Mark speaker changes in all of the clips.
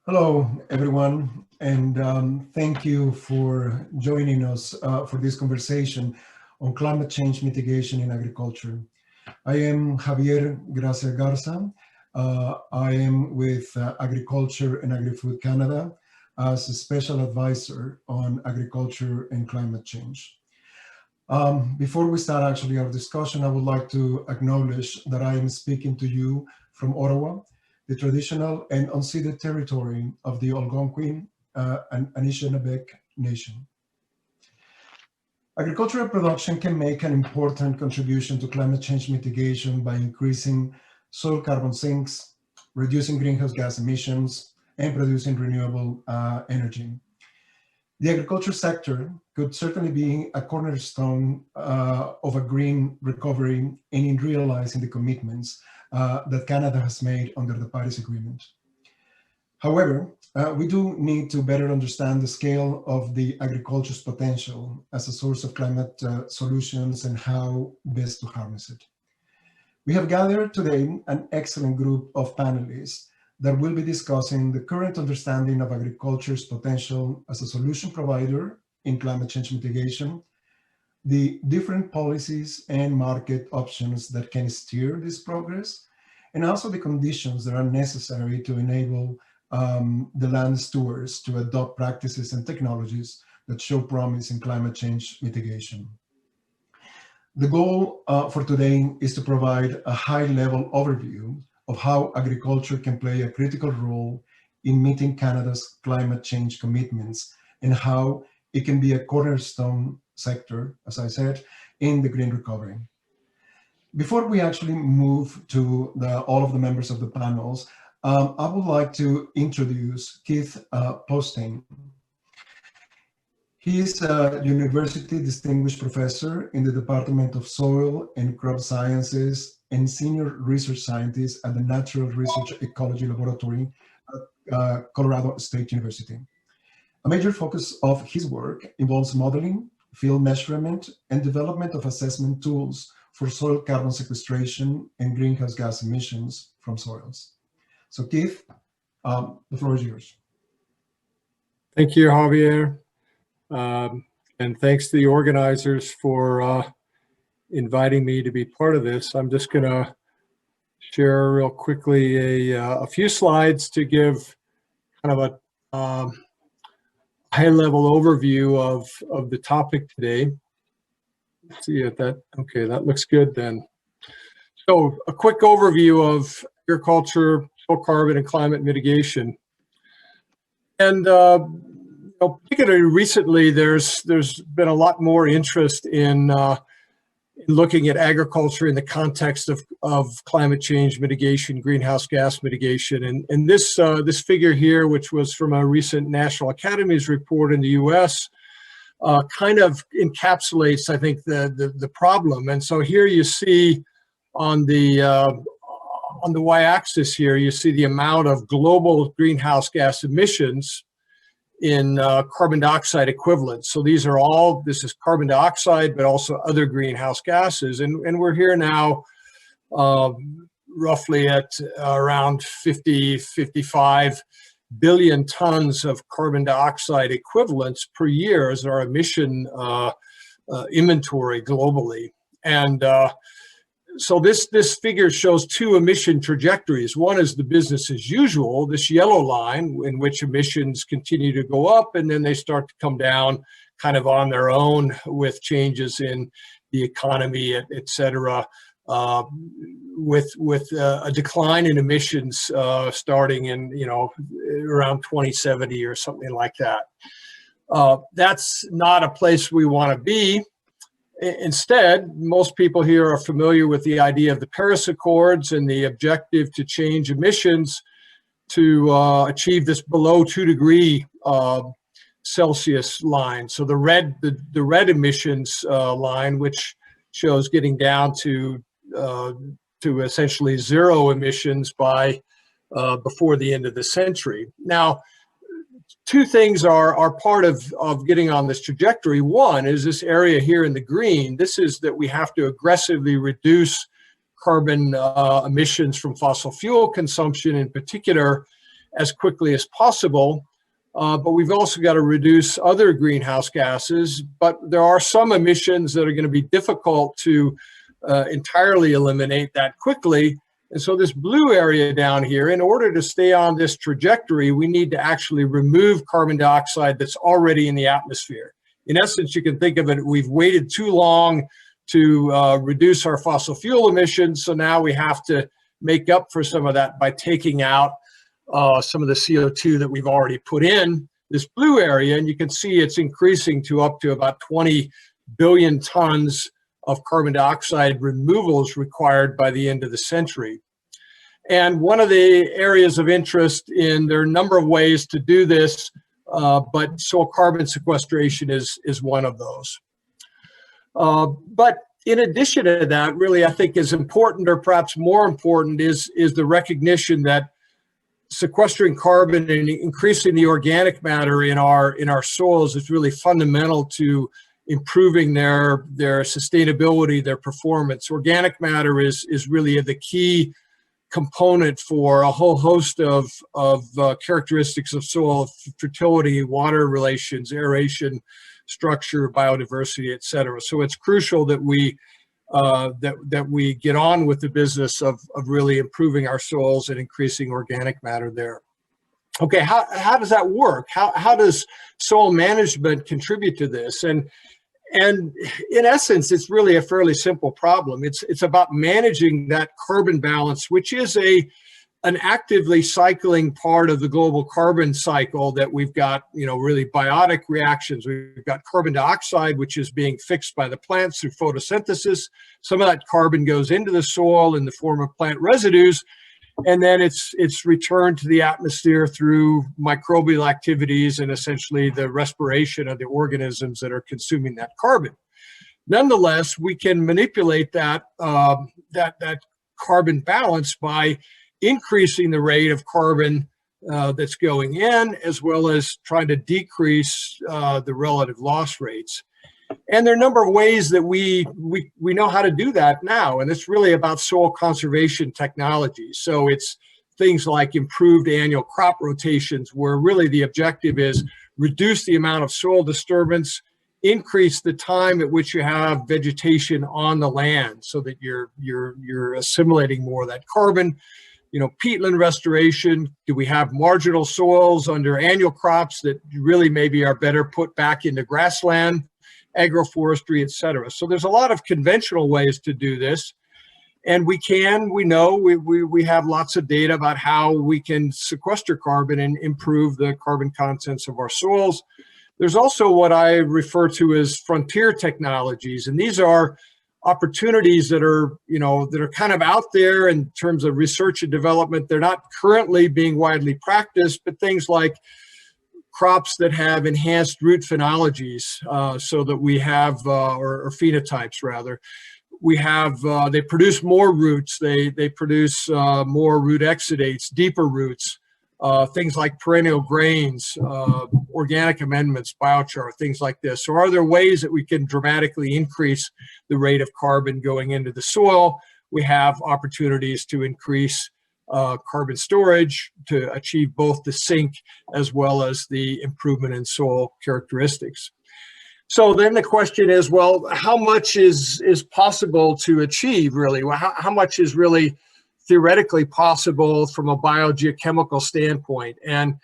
Speaker 1: Hello, everyone, and thank you for joining us for this conversation on climate change mitigation in agriculture. I am Javier Gracia Garza. I am with Agriculture and Agri-Food Canada as a special advisor on agriculture and climate change. Before we start actually our discussion, I would like to acknowledge that I am speaking to you from Ottawa, the traditional and unceded territory of the Algonquin and Anishinaabe Nation. Agricultural production can make an important contribution to climate change mitigation by increasing soil carbon sinks, reducing greenhouse gas emissions, and producing renewable energy. The agriculture sector could certainly be a cornerstone of a green recovery and in realizing the commitments that Canada has made under the Paris Agreement. However, we do need to better understand the scale of the agriculture's potential as a source of climate solutions and how best to harness it. We have gathered today an excellent group of panelists that will be discussing the current understanding of agriculture's potential as a solution provider in climate change mitigation, the different policies and market options that can steer this progress, and also the conditions that are necessary to enable the land stewards to adopt practices and technologies that show promise in climate change mitigation. The goal for today is to provide a high-level overview of how agriculture can play a critical role in meeting Canada's climate change commitments and how it can be a cornerstone sector, as I said, in the green recovery. Before we actually move to all of the members of the panels, I would like to introduce Keith Postain. He is a University Distinguished Professor in the Department of Soil and Crop Sciences and Senior Research Scientist at the Natural Research Ecology Laboratory at Colorado State University. A major focus of his work involves modeling, field measurement, and development of assessment tools for soil carbon sequestration and greenhouse gas emissions from soils. So Keith, the floor is yours.
Speaker 2: Thank you, Javier. And thanks to the organizers for inviting me to be part of this. I'm just going to share real quickly a few slides to give kind of a high-level overview of the topic today. Let's see if that, okay, that looks good then. So a quick overview of agriculture, soil carbon, and climate mitigation. And particularly recently, there's been a lot more interest in looking at agriculture in the context of climate change mitigation, greenhouse gas mitigation, and this figure here, which was from a recent National Academies report in the U.S., kind of encapsulates, I think, the problem. And so here you see on the y-axis here, you see the amount of global greenhouse gas emissions in carbon dioxide equivalents. So these are all, this is carbon dioxide, but also other greenhouse gases. And we're here now roughly at around 55 billion tons of carbon dioxide equivalents per year as our emission inventory globally. And so this figure shows two emission trajectories. One is the business as usual, this yellow line, in which emissions continue to go up and then they start to come down kind of on their own with changes in the economy, et cetera, with a decline in emissions starting in, around 2070 or something like that. That's not a place we want to be. Instead, most people here are familiar with the idea of the Paris Accords and the objective to change emissions to achieve this below 2 degree Celsius line. So the red emissions line, which shows getting down to essentially zero emissions by before the end of the century. Now, two things are part of getting on this trajectory. One is this area here in the green. This is that we have to aggressively reduce carbon emissions from fossil fuel consumption in particular, as quickly as possible. But we've also got to reduce other greenhouse gases. But there are some emissions that are going to be difficult to entirely eliminate that quickly. And so this blue area down here, in order to stay on this trajectory, we need to actually remove carbon dioxide that's already in the atmosphere. In essence, you can think of it, we've waited too long to reduce our fossil fuel emissions. So now we have to make up for some of that by taking out some of the CO2 that we've already put in this blue area. And you can see it's increasing to up to about 20 billion tons of carbon dioxide removals required by the end of the century. And one of the areas of interest there are a number of ways to do this, but soil carbon sequestration is one of those. But in addition to that, really, I think is important, or perhaps more important, is the recognition that sequestering carbon and increasing the organic matter in our soils is really fundamental to improving their sustainability, their performance. Organic matter is really the key component for a whole host of characteristics of soil: fertility, water relations, aeration, structure, biodiversity, etc. So it's crucial that we get on with the business of really improving our soils and increasing organic matter there. Okay, how does that work? How does soil management contribute to this? And in essence, it's really a fairly simple problem. It's about managing that carbon balance, which is an actively cycling part of the global carbon cycle that we've got, really biotic reactions. We've got carbon dioxide, which is being fixed by the plants through photosynthesis. Some of that carbon goes into the soil in the form of plant residues, and then it's returned to the atmosphere through microbial activities and essentially the respiration of the organisms that are consuming that carbon. Nonetheless, we can manipulate that carbon balance by increasing the rate of carbon that's going in, as well as trying to decrease the relative loss rates. And there are a number of ways that we know how to do that now, and it's really about soil conservation technologies. So it's things like improved annual crop rotations, where really the objective is reduce the amount of soil disturbance, increase the time at which you have vegetation on the land, so that you're assimilating more of that carbon. Peatland restoration. Do we have marginal soils under annual crops that really maybe are better put back into grassland, agroforestry, et cetera? So there's a lot of conventional ways to do this. And we have lots of data about how we can sequester carbon and improve the carbon contents of our soils. There's also what I refer to as frontier technologies. And these are opportunities that are kind of out there in terms of research and development. They're not currently being widely practiced, but things like crops that have enhanced root phenologies, so that we have, or phenotypes rather, we have, they produce more roots, they produce more root exudates, deeper roots, things like perennial grains, organic amendments, biochar, things like this. So are there ways that we can dramatically increase the rate of carbon going into the soil? We have opportunities to increase carbon storage to achieve both the sink as well as the improvement in soil characteristics. So then the question is, well, how much is possible to achieve, really? Well, how much is really theoretically possible from a biogeochemical standpoint? And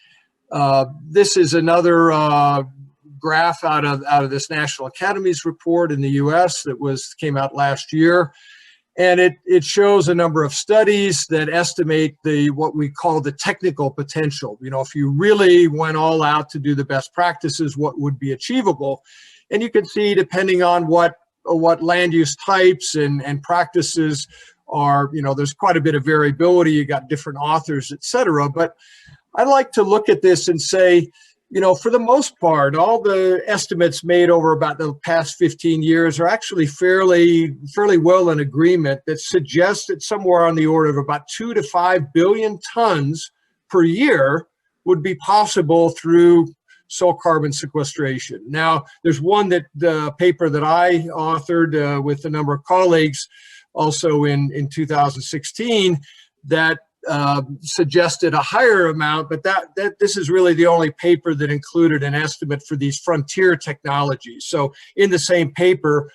Speaker 2: this is another graph out of this National Academies report in the US that came out last year. And it shows a number of studies that estimate what we call the technical potential. If you really went all out to do the best practices, what would be achievable? And you can see, depending on what land use types and practices are, there's quite a bit of variability. You got different authors, et cetera. But I like to look at this and say, for the most part, all the estimates made over about the past 15 years are actually fairly well in agreement, that suggests that somewhere on the order of about 2 to 5 billion tons per year would be possible through soil carbon sequestration. Now, there's the paper that I authored with a number of colleagues also in 2016 that suggested a higher amount, but this is really the only paper that included an estimate for these frontier technologies. So in the same paper,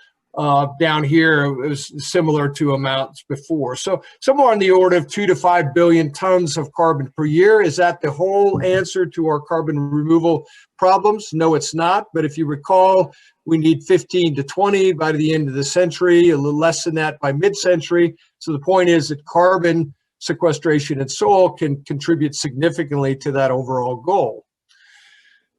Speaker 2: down here, it was similar to amounts before. So somewhere on the order of 2 to 5 billion tons of carbon per year. Is that the whole answer to our carbon removal problems? No, it's not. But if you recall, we need 15 to 20 by the end of the century, a little less than that by mid-century. So the point is that carbon sequestration in soil can contribute significantly to that overall goal.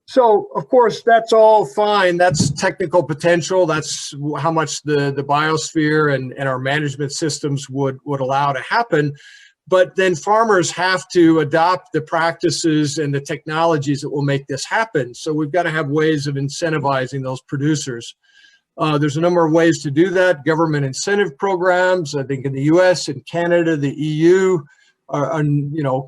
Speaker 2: So, of course, that's all fine. That's technical potential. That's how much the biosphere and our management systems would allow to happen. But then farmers have to adopt the practices and the technologies that will make this happen. So we've got to have ways of incentivizing those producers. There's a number of ways to do that. Government incentive programs, I think in the US and Canada, the EU, are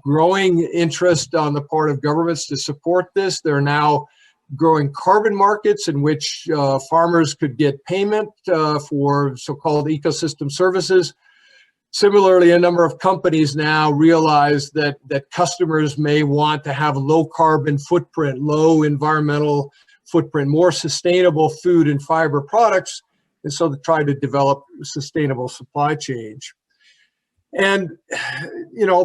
Speaker 2: growing interest on the part of governments to support this. There are now growing carbon markets in which farmers could get payment for so-called ecosystem services. Similarly, a number of companies now realize that customers may want to have low carbon footprint, low environmental footprint, more sustainable food and fiber products, and so they try to develop sustainable supply chains. And so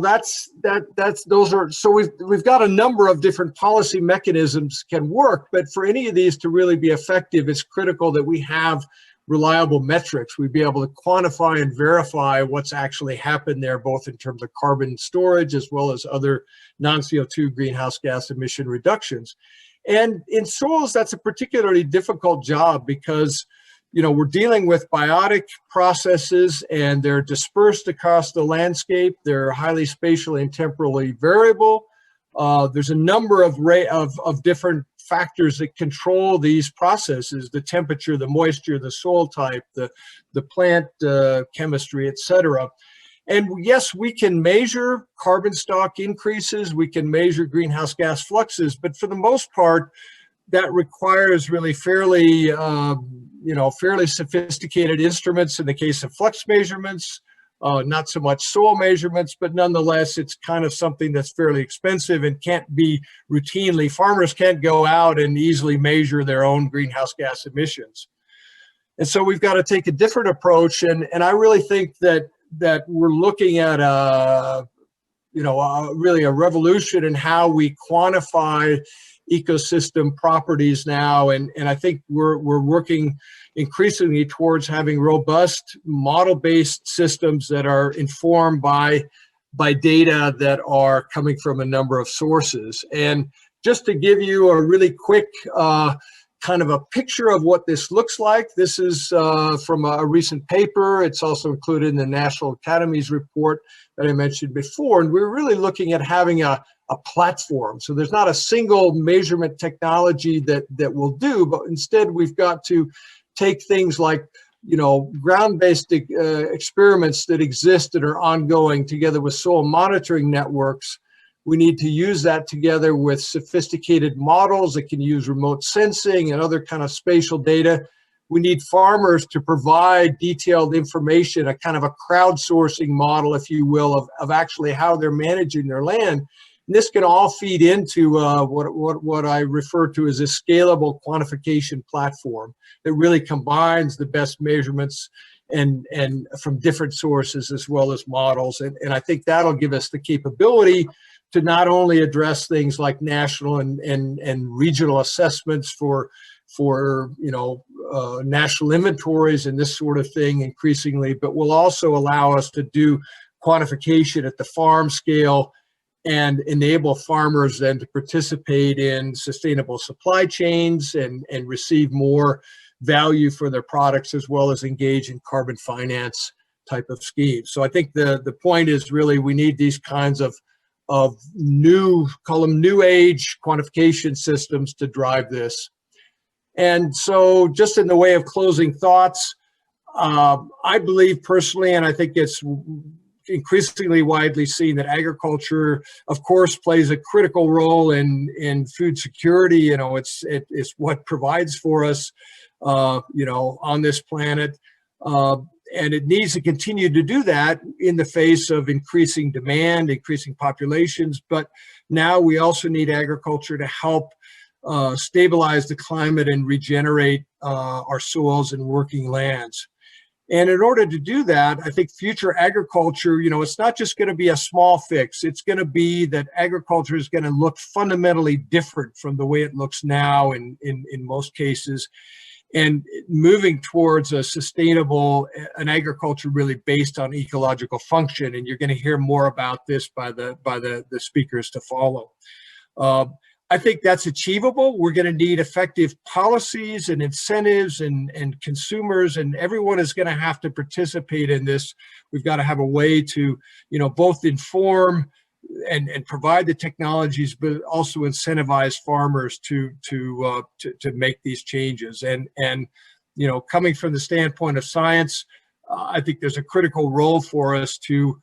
Speaker 2: we've got a number of different policy mechanisms can work, but for any of these to really be effective, it's critical that we have reliable metrics. We'd be able to quantify and verify what's actually happened there, both in terms of carbon storage as well as other non-CO2 greenhouse gas emission reductions. And in soils, that's a particularly difficult job because we're dealing with biotic processes and they're dispersed across the landscape. They're highly spatially and temporally variable. There's a number of different factors that control these processes: the temperature, the moisture, the soil type, the plant chemistry, etc. And yes, we can measure carbon stock increases, we can measure greenhouse gas fluxes, but for the most part, that requires really fairly sophisticated instruments in the case of flux measurements, not so much soil measurements, but nonetheless, it's kind of something that's fairly expensive and can't be routinely, farmers can't go out and easily measure their own greenhouse gas emissions. And so we've got to take a different approach. And I really think that we're looking at really a revolution in how we quantify ecosystem properties now, and I think we're working increasingly towards having robust model-based systems that are informed by data that are coming from a number of sources. And just to give you a really quick kind of a picture of what this looks like, this is from a recent paper. It's also included in the National Academy's report that I mentioned before, and we're really looking at having a platform. So there's not a single measurement technology that will do, but instead we've got to take things like, ground-based experiments that exist and are ongoing together with soil monitoring networks. We need to use that together with sophisticated models that can use remote sensing and other kind of spatial data. We need farmers to provide detailed information, a kind of a crowdsourcing model, if you will, of actually how they're managing their land. And this can all feed into what I refer to as a scalable quantification platform that really combines the best measurements and from different sources as well as models. And I think that'll give us the capability to not only address things like national and regional assessments for national inventories and this sort of thing increasingly, but will also allow us to do quantification at the farm scale and enable farmers then to participate in sustainable supply chains and receive more value for their products, as well as engage in carbon finance type of schemes. So I think the point is really we need these kinds of new, call them new age quantification systems to drive this. And so just in the way of closing thoughts, I believe personally, and I think it's increasingly widely seen, that agriculture, of course, plays a critical role in food security. It's what provides for us, on this planet. it needs to continue to do that in the face of increasing demand, increasing populations. But now we also need agriculture to help stabilize the climate and regenerate our soils and working lands. And in order to do that, I think future agriculture, it's not just going to be a small fix. It's going to be that agriculture is going to look fundamentally different from the way it looks now in most cases, and moving towards a sustainable, an agriculture really based on ecological function. And you're going to hear more about this by the speakers to follow. I think that's achievable. We're going to need effective policies and incentives and consumers, and everyone is going to have to participate in this. We've got to have a way to, both inform and provide the technologies, but also incentivize farmers to make these changes. And coming from the standpoint of science, I think there's a critical role for us to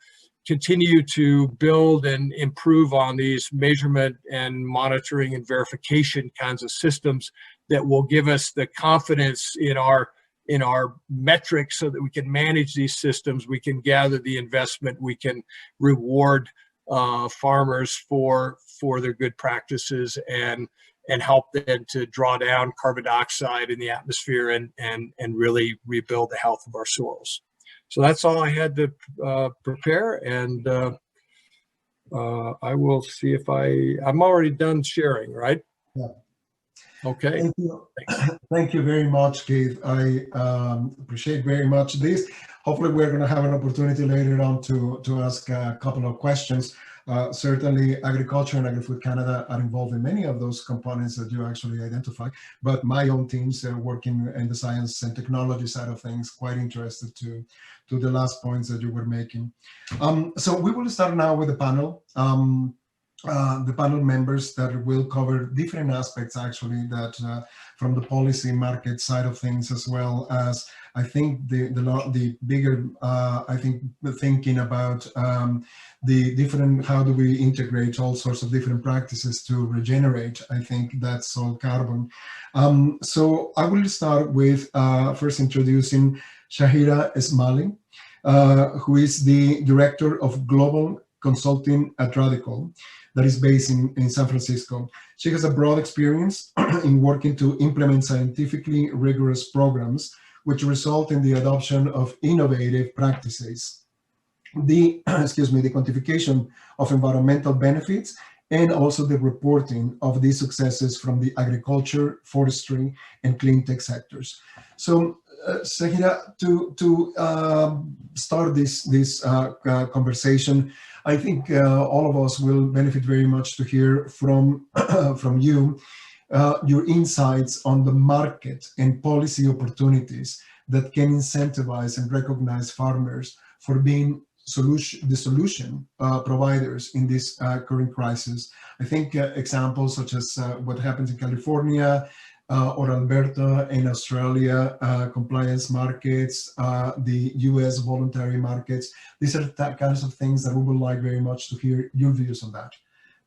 Speaker 2: continue to build and improve on these measurement and monitoring and verification kinds of systems that will give us the confidence in our metrics so that we can manage these systems, we can gather the investment, we can reward farmers for their good practices and help them to draw down carbon dioxide in the atmosphere and really rebuild the health of our soils. So that's all I had to prepare, and I will see if I'm already done sharing, right?
Speaker 1: Yeah.
Speaker 2: Okay.
Speaker 1: Thank you. Thank you very much, Keith. I appreciate very much this. Hopefully we're going to have an opportunity later on to ask a couple of questions. Certainly Agriculture and Agri-Food Canada are involved in many of those components that you actually identify, but my own teams are working in the science and technology side of things, quite interested to the last points that you were making. So we will start now with the panel. The panel members that will cover different aspects actually that from the policy market side of things, as well as I think the bigger I think thinking about the different, how do we integrate all sorts of different practices to regenerate, I think that's soil carbon. So I will start with first introducing Shahira Esmaili, who is the Director of Global Consulting at Radical, that is based in San Francisco. She has a broad experience in working to implement scientifically rigorous programs which result in the adoption of innovative practices, the quantification of environmental benefits, and also the reporting of these successes from the agriculture, forestry, and clean tech sectors. So Shahira, to start this conversation, I think all of us will benefit very much to hear from you your insights on the market and policy opportunities that can incentivize and recognize farmers for being the solution providers in this current crisis. I think examples such as what happens in California or Alberta in Australia, compliance markets, the US voluntary markets. These are the kinds of things that we would like very much to hear your views on that.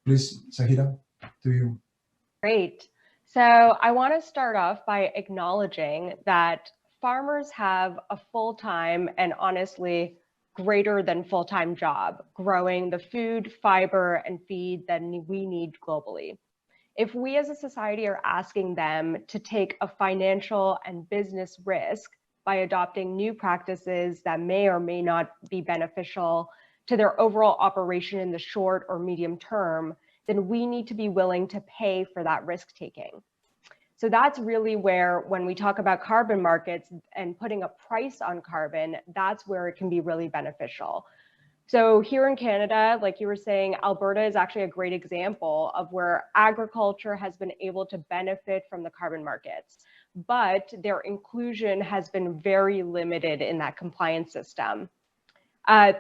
Speaker 1: Please, Shahira, to you.
Speaker 3: Great. So I want to start off by acknowledging that farmers have a full-time and honestly greater than full-time job growing the food, fiber, and feed that we need globally. If we as a society are asking them to take a financial and business risk by adopting new practices that may or may not be beneficial to their overall operation in the short or medium term, then we need to be willing to pay for that risk taking. So that's really where, when we talk about carbon markets and putting a price on carbon, that's where it can be really beneficial. So here in Canada, like you were saying, Alberta is actually a great example of where agriculture has been able to benefit from the carbon markets, but their inclusion has been very limited in that compliance system.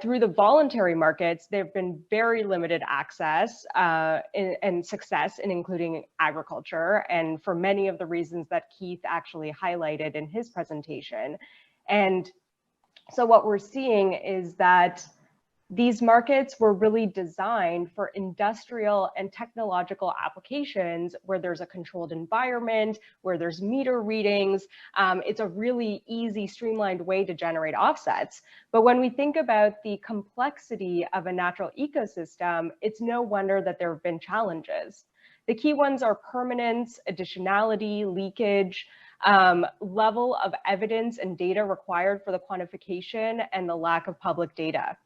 Speaker 3: Through the voluntary markets, there have been very limited access and success in including agriculture, and for many of the reasons that Keith actually highlighted in his presentation. And so what we're seeing is that these markets were really designed for industrial and technological applications where there's a controlled environment, where there's meter readings. It's a really easy, streamlined way to generate offsets. But when we think about the complexity of a natural ecosystem, it's no wonder that there have been challenges. The key ones are permanence, additionality, leakage, level of evidence and data required for the quantification, and the lack of public data.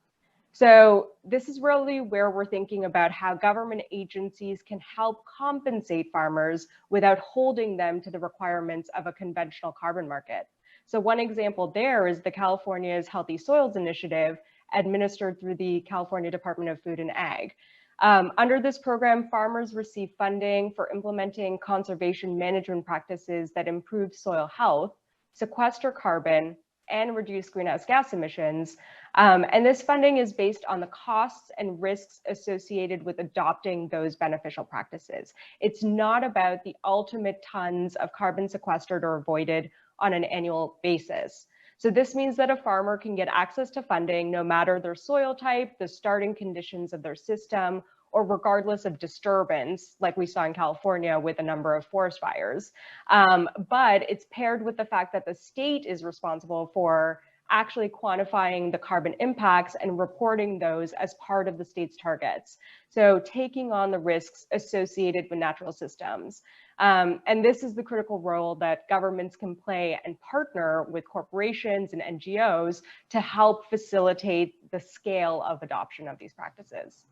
Speaker 3: So this is really where we're thinking about how government agencies can help compensate farmers without holding them to the requirements of a conventional carbon market. So one example there is the California's Healthy Soils Initiative, administered through the California Department of Food and Ag. Under this program, farmers receive funding for implementing conservation management practices that improve soil health, sequester carbon, and reduce greenhouse gas emissions. And this funding is based on the costs and risks associated with adopting those beneficial practices. It's not about the ultimate tons of carbon sequestered or avoided on an annual basis. So this means that a farmer can get access to funding no matter their soil type, the starting conditions of their system, or regardless of disturbance, like we saw in California with a number of forest fires. But it's paired with the fact that the state is responsible for actually quantifying the carbon impacts and reporting those as part of the state's targets. So taking on the risks associated with natural systems. And this is the critical role that governments can play and partner with corporations and NGOs to help facilitate the scale of adoption of these practices.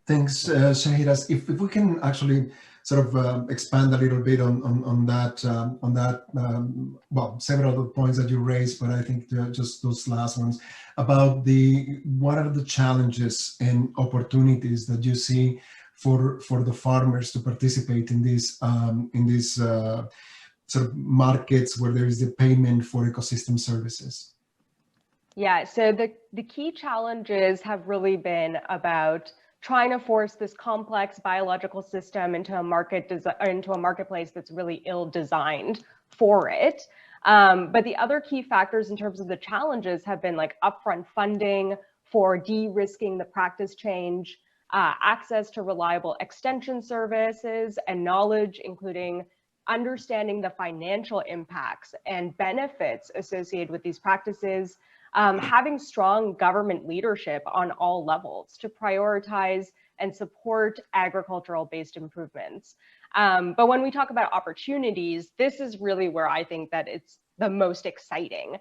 Speaker 1: Thanks, Shahidas. If we can actually sort of expand a little bit on that, well, several of the points that you raised, but I think just those last ones about what are the challenges and opportunities that you see for the farmers to participate in these sort of markets where there is the payment for ecosystem services?
Speaker 3: Yeah, so the key challenges have really been about trying to force this complex biological system into a marketplace that's really ill-designed for it. But the other key factors in terms of the challenges have been like upfront funding for de-risking the practice change, access to reliable extension services and knowledge, including understanding the financial impacts and benefits associated with these practices, having strong government leadership on all levels to prioritize and support agricultural-based improvements. But when we talk about opportunities, this is really where I think that it's the most exciting.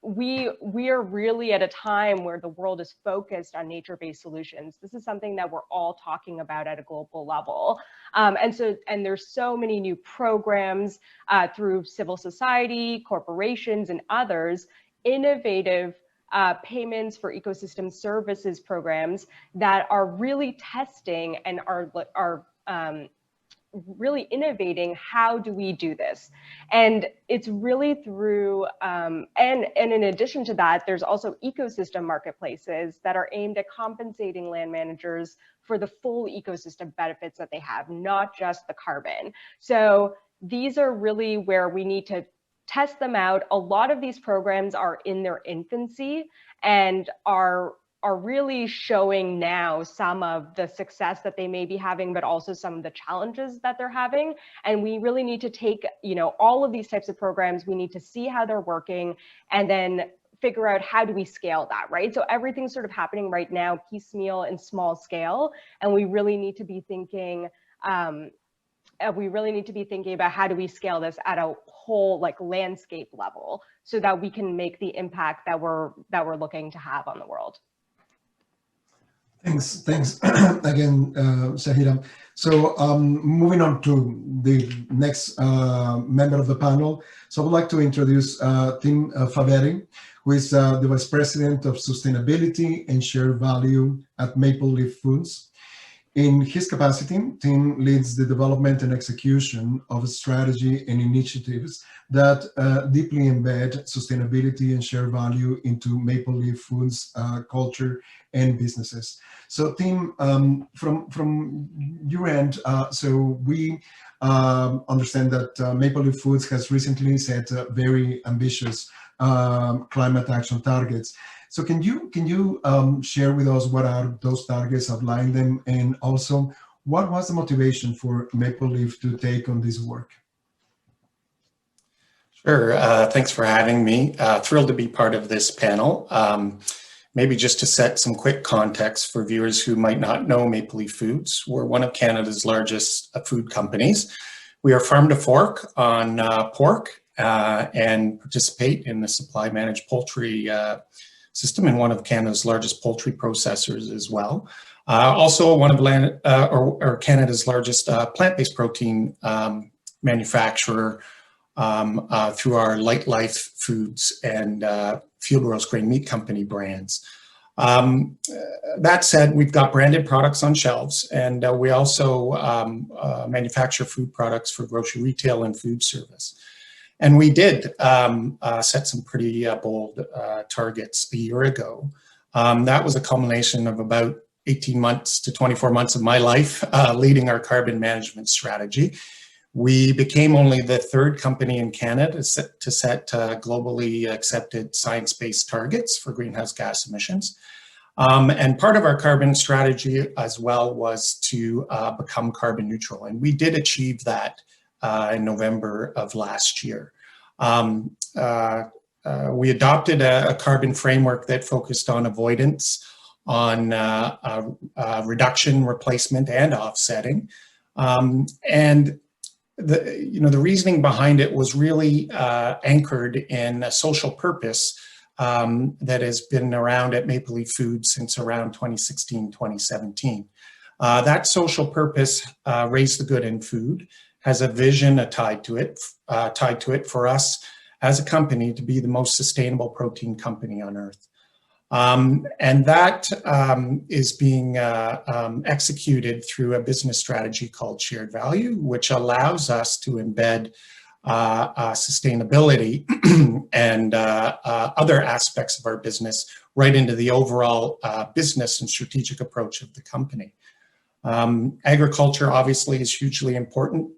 Speaker 3: We are really at a time where the world is focused on nature-based solutions. This is something that we're all talking about at a global level. And there's so many new programs through civil society, corporations, and others, innovative payments for ecosystem services programs that are really testing and are really innovating how do we do this. And it's really through, and in addition to that, there's also ecosystem marketplaces that are aimed at compensating land managers for the full ecosystem benefits that they have, not just the carbon. So these are really where we need to test them out. A lot of these programs are in their infancy and are really showing now some of the success that they may be having, but also some of the challenges that they're having. And we really need to take, all of these types of programs, we need to see how they're working and then figure out how do we scale that, right? So everything's sort of happening right now, piecemeal and small scale. And we really need to be thinking, about how do we scale this at a whole landscape level so that we can make the impact that we're looking to have on the world.
Speaker 1: Thanks again, Shahida. So moving on to the next member of the panel. So I would like to introduce Tim Faveri, who is the Vice President of Sustainability and Shared Value at Maple Leaf Foods. In his capacity, Tim leads the development and execution of a strategy and initiatives that deeply embed sustainability and share value into Maple Leaf Foods culture and businesses. So Tim, from your end, so we understand that Maple Leaf Foods has recently set very ambitious climate action targets. So can you share with us what are those targets, outline them, and also what was the motivation for Maple Leaf to take on this work?
Speaker 4: Sure. Thanks for having me. Thrilled to be part of this panel. Maybe just to set some quick context for viewers who might not know Maple Leaf Foods, we're one of Canada's largest food companies. We are farm to fork on pork and participate in the supply managed poultry system and one of Canada's largest poultry processors as well. Also one of Canada's largest plant-based protein manufacturer through our Light Life Foods and Field Roast Grain Meat Company brands. That said, we've got branded products on shelves, and we also manufacture food products for grocery retail and food service. And we did set some pretty bold targets a year ago. That was a culmination of about 18 months to 24 months of my life leading our carbon management strategy. We became only the third company in Canada to set globally accepted science-based targets for greenhouse gas emissions. And part of our carbon strategy as well was to become carbon neutral. And we did achieve that in November of last year. We adopted a carbon framework that focused on avoidance, on reduction, replacement, and offsetting. And the reasoning behind it was really anchored in a social purpose that has been around at Maple Leaf Foods since around 2016, 2017. That social purpose, raise the good in food, has a vision tied to it for us as a company to be the most sustainable protein company on earth. And that is being executed through a business strategy called Shared Value, which allows us to embed sustainability and other aspects of our business right into the overall business and strategic approach of the company. Agriculture obviously is hugely important.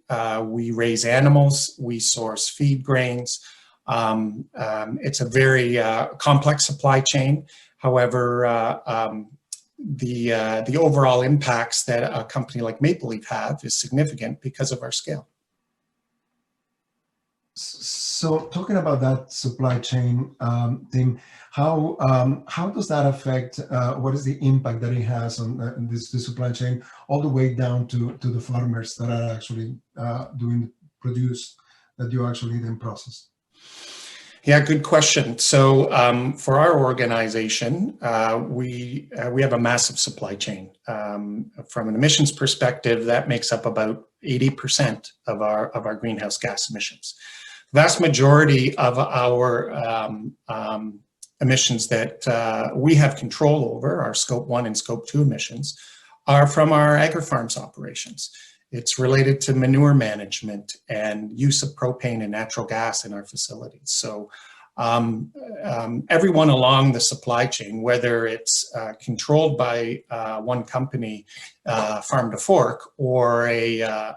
Speaker 4: We raise animals, we source feed grains. It's a very complex supply chain. However, the overall impacts that a company like Maple Leaf have is significant because of our scale.
Speaker 1: So talking about that supply chain thing, how does that affect, what is the impact that it has on this supply chain all the way down to the farmers that are actually doing the produce that you actually then process?
Speaker 4: Yeah, good question. So for our organization, we have a massive supply chain. From an emissions perspective, that makes up about 80% of our greenhouse gas emissions. Vast majority of our emissions that we have control over, our Scope 1 and Scope 2 emissions, are from our agri-farms operations. It's related to manure management and use of propane and natural gas in our facilities. So everyone along the supply chain, whether it's controlled by one company, farm to fork, or a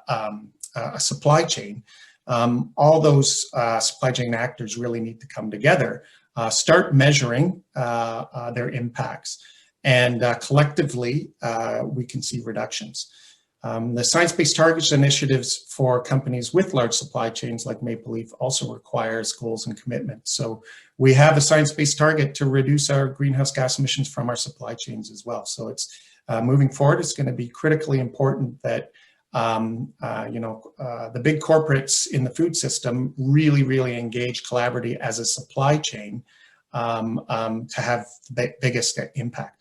Speaker 4: supply chain, all those supply chain actors really need to come together, start measuring their impacts, and collectively we can see reductions. The science-based targets initiatives for companies with large supply chains like Maple Leaf also requires goals and commitments. So we have a science-based target to reduce our greenhouse gas emissions from our supply chains as well. So it's moving forward, it's going to be critically important that the big corporates in the food system really engage collaboratively as a supply chain to have the biggest impact.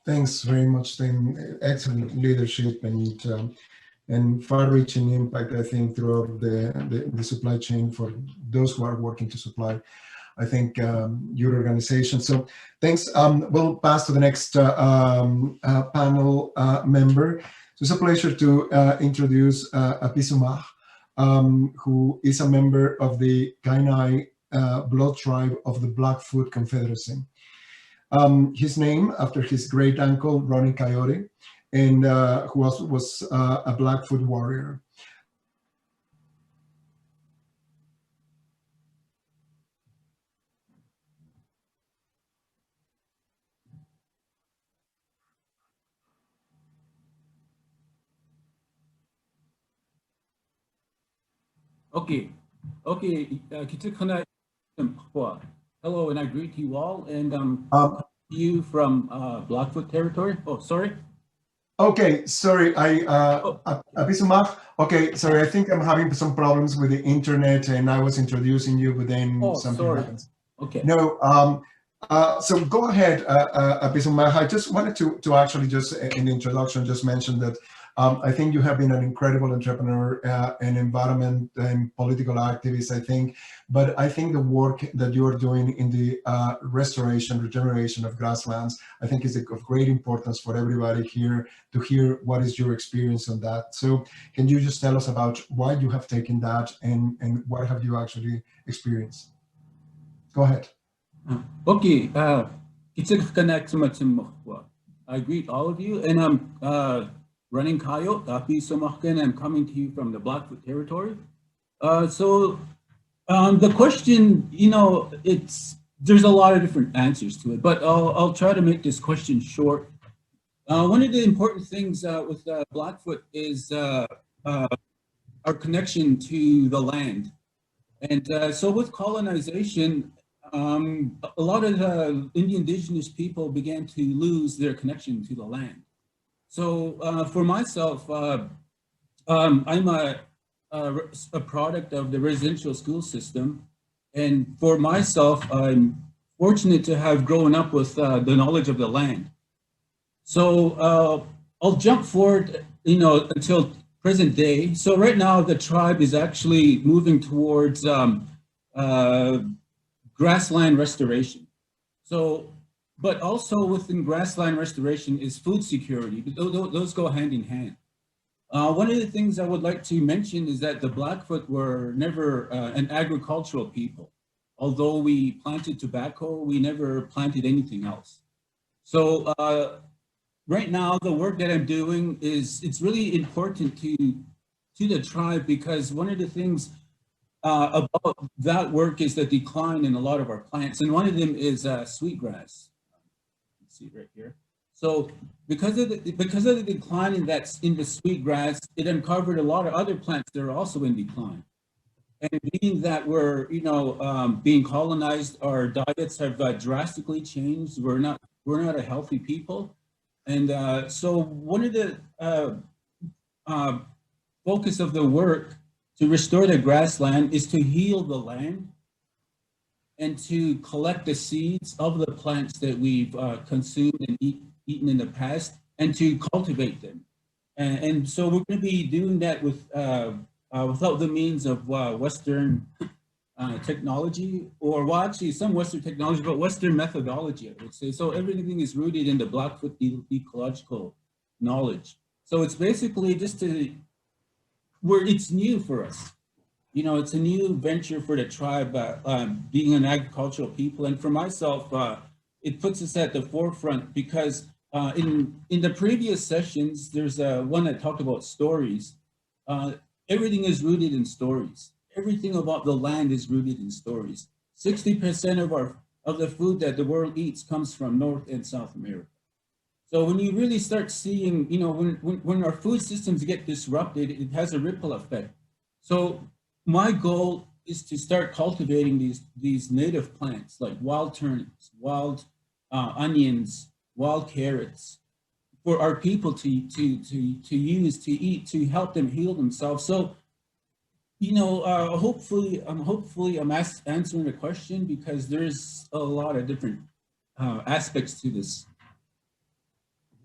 Speaker 1: Thanks very much, Tim. Excellent leadership and far-reaching impact, I think, throughout the supply chain for those who are working to supply, I think, your organization. So thanks. We'll pass to the next panel member. So it's a pleasure to introduce Apisumah, who is a member of the Kainai blood tribe of the Blackfoot Confederacy. His name after his great uncle, Ronnie Coyote, and who was a Blackfoot warrior.
Speaker 5: Okay, okay. Hello, and I greet you all, and
Speaker 1: Um,
Speaker 5: you from Blackfoot territory. Oh, sorry.
Speaker 1: okay, sorry,
Speaker 5: Oh,
Speaker 1: Apisumach. Okay, sorry, I think I'm having some problems with the internet and I was introducing you, but then
Speaker 5: oh,
Speaker 1: something
Speaker 5: sorry.
Speaker 1: happens.
Speaker 5: Okay.
Speaker 1: No, so go ahead, Apisumach. I just wanted to actually just in the introduction just mention that I think you have been an incredible entrepreneur, an environment and political activist, I think. But I think the work that you are doing in the restoration, regeneration of grasslands, I think is of great importance for everybody here to hear what is your experience on that. So can you just tell us about why you have taken that and what have you actually experienced? Go ahead.
Speaker 5: Okay. I greet all of you, and I'm running Coyote. I'm coming to you from the Blackfoot territory. The question, there's a lot of different answers to it, but I'll try to make this question short. One of the important things with Blackfoot is our connection to the land. And so with colonization, a lot of indigenous people began to lose their connection to the land. So for myself, I'm a product of the residential school system. And for myself, I'm fortunate to have grown up with the knowledge of the land. So I'll jump forward, until present day. So right now, the tribe is actually moving towards grassland restoration. So, but also within grassland restoration is food security. Those go hand in hand. One of the things I would like to mention is that the Blackfoot were never an agricultural people. Although we planted tobacco, we never planted anything else. So right now, the work that I'm doing it's really important to the tribe, because one of the things about that work is the decline in a lot of our plants, and one of them is sweetgrass. You can see right here. So because of the decline in the sweetgrass, it uncovered a lot of other plants that are also in decline. And being that we're being colonized, our diets have drastically changed. We're not a healthy people, and so one of the focus of the work to restore the grassland is to heal the land and to collect the seeds of the plants that we've consumed and eaten in the past, and to cultivate them. And so we're going to be doing that without the means of Western technology, or well, actually some Western technology, but Western methodology, I would say. So everything is rooted in the Blackfoot ecological knowledge. So it's basically just where it's new for us. It's a new venture for the tribe, being an agricultural people. And for myself, it puts us at the forefront because in the previous sessions, there's one that talked about stories. Everything is rooted in stories. Everything about the land is rooted in stories. 60% of the food that the world eats comes from North and South America. So when you really start seeing, when our food systems get disrupted, it has a ripple effect. So my goal is to start cultivating these native plants like wild turnips, wild onions, wild carrots, for our people to use, to eat, to help them heal themselves. So, hopefully I'm answering the question, because there's a lot of different aspects to this.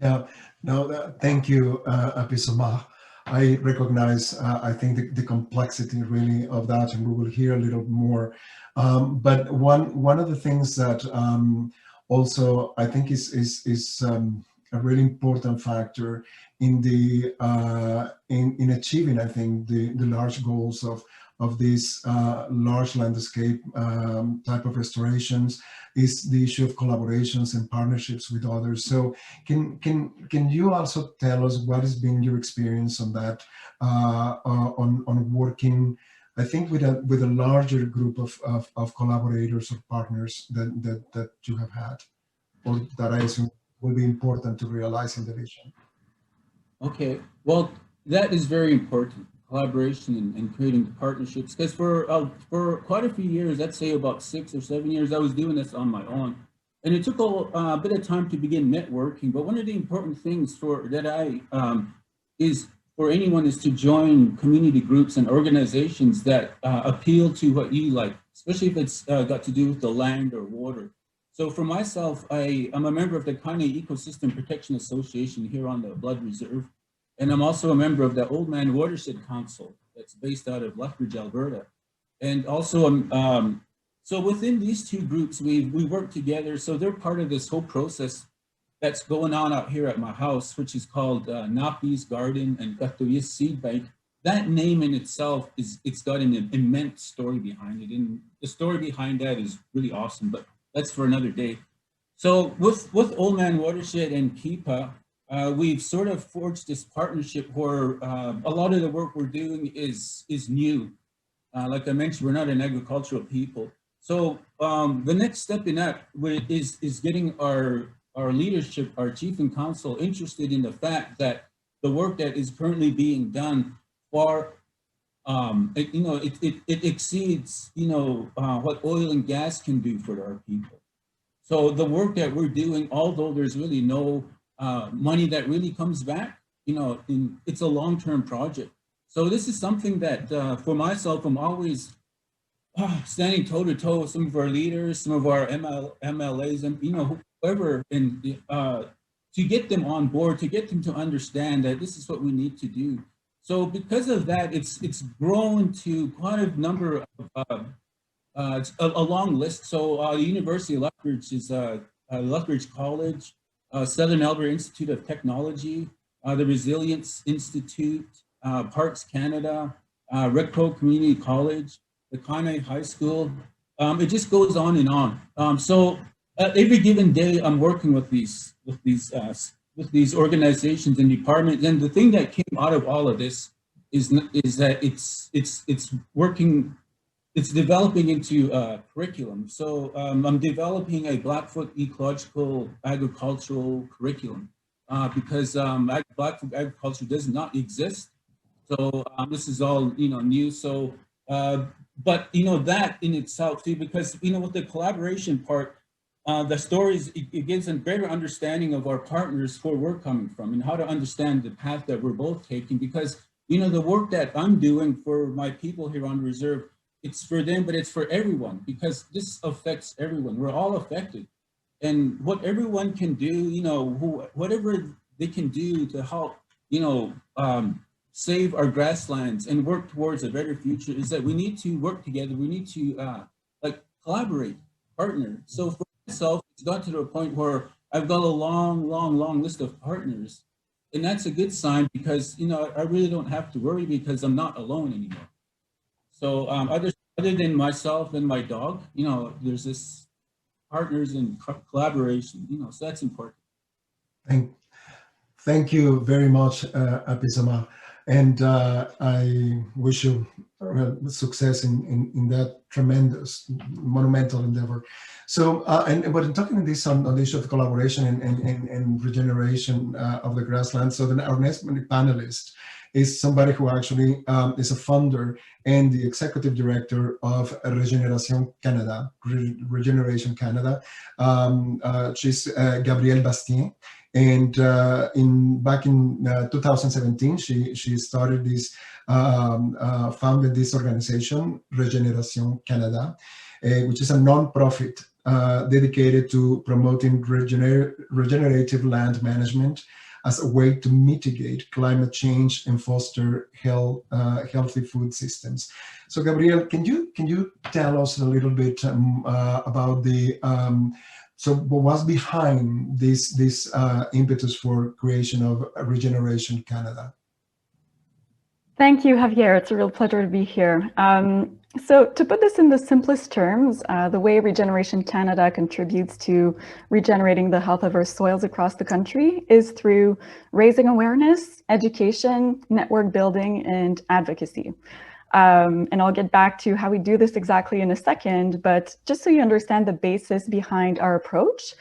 Speaker 1: Yeah, no, thank you, Apisumach. I recognize, I think the complexity really of that, and we will hear a little more. But one of the things that also I think is a really important factor in the in achieving, I think, the large goals of these large landscape type of restorations is the issue of collaborations and partnerships with others. So can you also tell us what has been your experience on that, on working, I think, with a larger group of collaborators or partners that you have had, or that I assume will be important to realizing the vision?
Speaker 5: Okay, well, that is very important. collaboration and creating the partnerships. Because for quite a few years, let's say about 6 or 7 years, I was doing this on my own. And it took a bit of time to begin networking. But one of the important things is for anyone is to join community groups and organizations that appeal to what you like, especially if it's got to do with the land or water. So for myself, I'm a member of the Kainai Ecosystem Protection Association here on the Blood Reserve. And I'm also a member of the Old Man Watershed Council that's based out of Lethbridge, Alberta. And also, so within these two groups, we work together. So they're part of this whole process that's going on out here at my house, which is called Napi's Garden and Gatoy's Seed Bank. That name in itself, it's got an immense story behind it. And the story behind that is really awesome, but that's for another day. So with Old Man Watershed and KIPA, we've sort of forged this partnership where a lot of the work we're doing is new. Like I mentioned, we're not an agricultural people. So the next step in that is getting our leadership, our chief and council, interested in the fact that the work that is currently being done far, it exceeds, what oil and gas can do for our people. So the work that we're doing, although there's really no money that really comes back, it's a long-term project. So this is something that for myself, I'm always standing toe-to-toe with some of our leaders, some of our MLAs, and whoever, and to get them on board, to get them to understand that this is what we need to do. So because of that, it's grown to quite a number of a long list. So the University of Lethbridge is Lethbridge College, Southern Alberta Institute of Technology, the Resilience Institute, Parks Canada, Redco Community College, the Kainai High School. It just goes on and on. So every given day, I'm working with these organizations and departments. And the thing that came out of all of this is that it's working. It's developing into a curriculum. So I'm developing a Blackfoot ecological agricultural curriculum because Blackfoot agriculture does not exist. So this is all new. So but that in itself too, because with the collaboration part, the stories, it gives a better understanding of our partners, where we're coming from, and how to understand the path that we're both taking. Because the work that I'm doing for my people here on reserve, it's for them, but it's for everyone, because this affects everyone. We're all affected, and what everyone can do, whatever they can do to help, save our grasslands and work towards a better future, is that we need to work together. We need to collaborate, partner. So for myself, it's got to the point where I've got a long list of partners, and that's a good sign, because I really don't have to worry, because I'm not alone anymore. So other than myself and my dog, there's this partners and collaboration, so that's important.
Speaker 1: Thank you very much, Apisama. And I wish you success in that tremendous, monumental endeavor. So, but in talking this on the issue of collaboration and regeneration of the grasslands, so then our next panelist is somebody who actually is a founder and the executive director of Regeneration Canada, Regeneration Canada. She's Gabrielle Bastien. And back in 2017, she started this, founded this organization, Regeneration Canada, which is a non-profit dedicated to promoting regenerative land management as a way to mitigate climate change and foster healthy food systems. So, Gabrielle, can you tell us a little bit about so what was behind this impetus for creation of Regeneration Canada?
Speaker 6: Thank you, Javier. It's a real pleasure to be here. So to put this in the simplest terms, the way Regeneration Canada contributes to regenerating the health of our soils across the country is through raising awareness, education, network building, and advocacy. And I'll get back to how we do this exactly in a second, but just so you understand the basis behind our approach,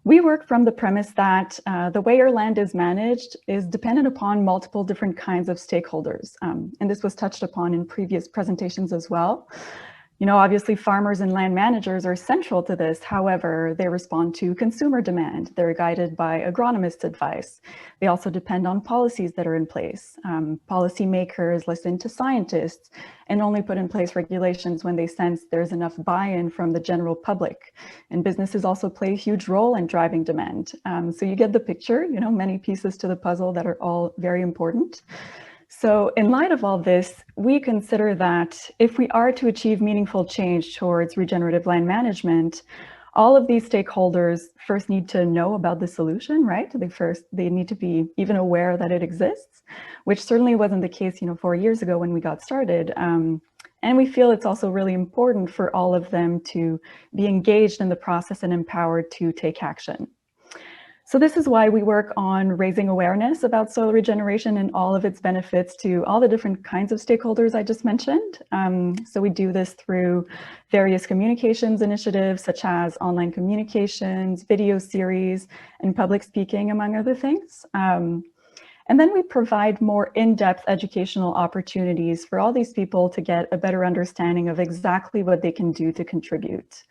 Speaker 6: We work from the premise that the way our land is managed is dependent upon multiple different kinds of stakeholders. And this was touched upon in previous presentations as well. You know, obviously farmers and land managers are central to this. However, they respond to consumer demand. They're guided by agronomists' advice. They also depend on policies that are in place. Policymakers listen to scientists and only put in place regulations when they sense there's enough buy-in from the general public. And businesses also play a huge role in driving demand. So you get the picture, you know, many pieces to the puzzle that are all very important. So in light of all this, we consider that if we are to achieve meaningful change towards regenerative land management, all of these stakeholders first need to know about the solution, right? They need to be even aware that it exists, which certainly wasn't the case, you know, 4 years ago when we got started. And we feel it's also really important for all of them to be engaged in the process and empowered to take action. So this is why we work on raising awareness about soil regeneration and all of its benefits to all the different kinds of stakeholders I just mentioned. So we do this through various communications initiatives, such as online communications, video series, and public speaking, among other things. And then we provide more in-depth educational opportunities for all these people to get a better understanding of exactly what they can do to contribute.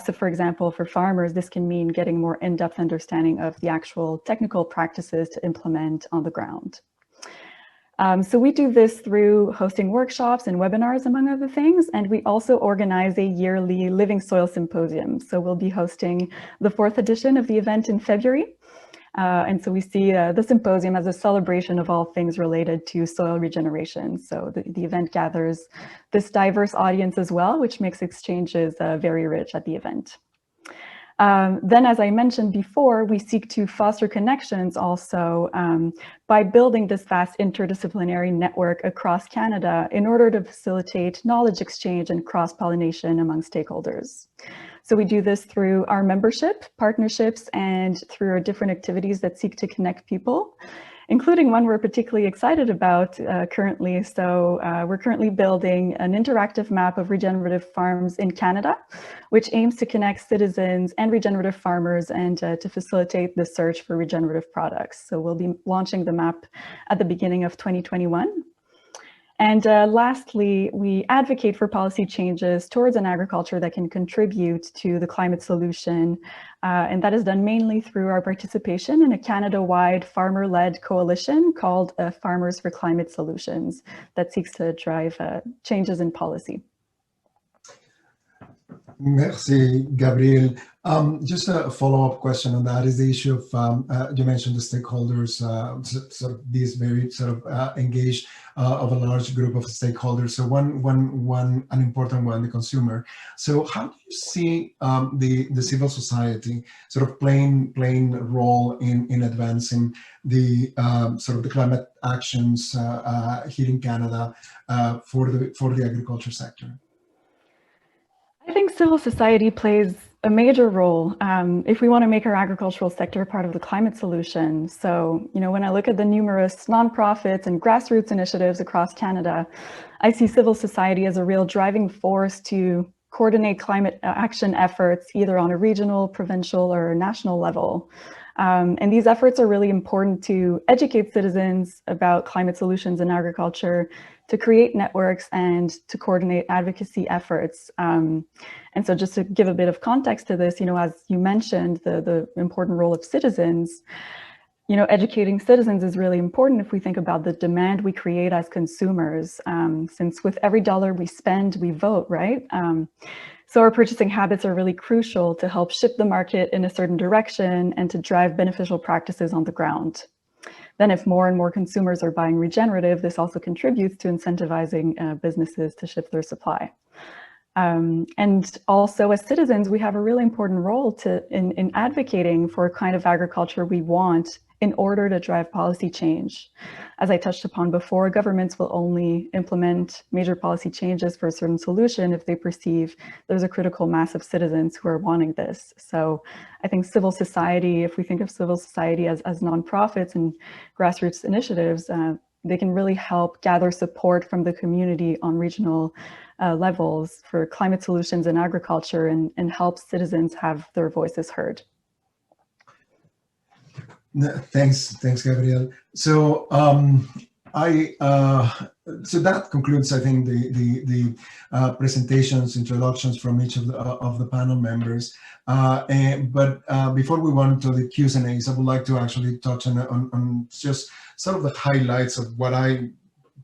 Speaker 6: So for example, for farmers, this can mean getting more in-depth understanding of the actual technical practices to implement on the ground. So we do this through hosting workshops and webinars, among other things, and we also organize a yearly Living Soil Symposium. So we'll be hosting the 4th edition of the event in February. And so we see the symposium as a celebration of all things related to soil regeneration. So the event gathers this diverse audience as well, which makes exchanges very rich at the event. Then, as I mentioned before, we seek to foster connections also by building this vast interdisciplinary network across Canada in order to facilitate knowledge exchange and cross-pollination among stakeholders. So we do this through our membership, partnerships, and through our different activities that seek to connect people, including one we're particularly excited about currently. So we're currently building an interactive map of regenerative farms in Canada, which aims to connect citizens and regenerative farmers and to facilitate the search for regenerative products. So we'll be launching the map at the beginning of 2021. And lastly, we advocate for policy changes towards an agriculture that can contribute to the climate solution. And that is done mainly through our participation in a Canada-wide farmer-led coalition called Farmers for Climate Solutions that seeks to drive changes in policy.
Speaker 1: Merci, Gabriel. Just a follow-up question on that is the issue of, you mentioned the stakeholders, sort of these very sort of engaged of a large group of stakeholders. So an important one, the consumer. So how do you see the civil society sort of playing a role in advancing the sort of the climate actions here in Canada for the agriculture sector?
Speaker 6: I think civil society plays a major role if we want to make our agricultural sector part of the climate solution. So, you know, when I look at the numerous nonprofits and grassroots initiatives across Canada, I see civil society as a real driving force to coordinate climate action efforts, either on a regional, provincial, or national level. And these efforts are really important to educate citizens about climate solutions in agriculture, to create networks, and to coordinate advocacy efforts. And so just to give a bit of context to this, you know, as you mentioned, the important role of citizens, you know, educating citizens is really important if we think about the demand we create as consumers, since with every dollar we spend, we vote, right? So our purchasing habits are really crucial to help shift the market in a certain direction and to drive beneficial practices on the ground. Then if more and more consumers are buying regenerative, this also contributes to incentivizing businesses to shift their supply. And also as citizens, we have a really important role in advocating for a kind of agriculture we want in order to drive policy change. As I touched upon before, governments will only implement major policy changes for a certain solution if they perceive there's a critical mass of citizens who are wanting this. So I think civil society, if we think of civil society as nonprofits and grassroots initiatives, they can really help gather support from the community on regional levels for climate solutions in agriculture and help citizens have their voices heard.
Speaker 1: Thanks, Gabriel. So so that concludes, I think, the presentations, introductions from each of the panel members. But before we go on to the Q's and A's, I would like to actually touch on just sort of the highlights of what I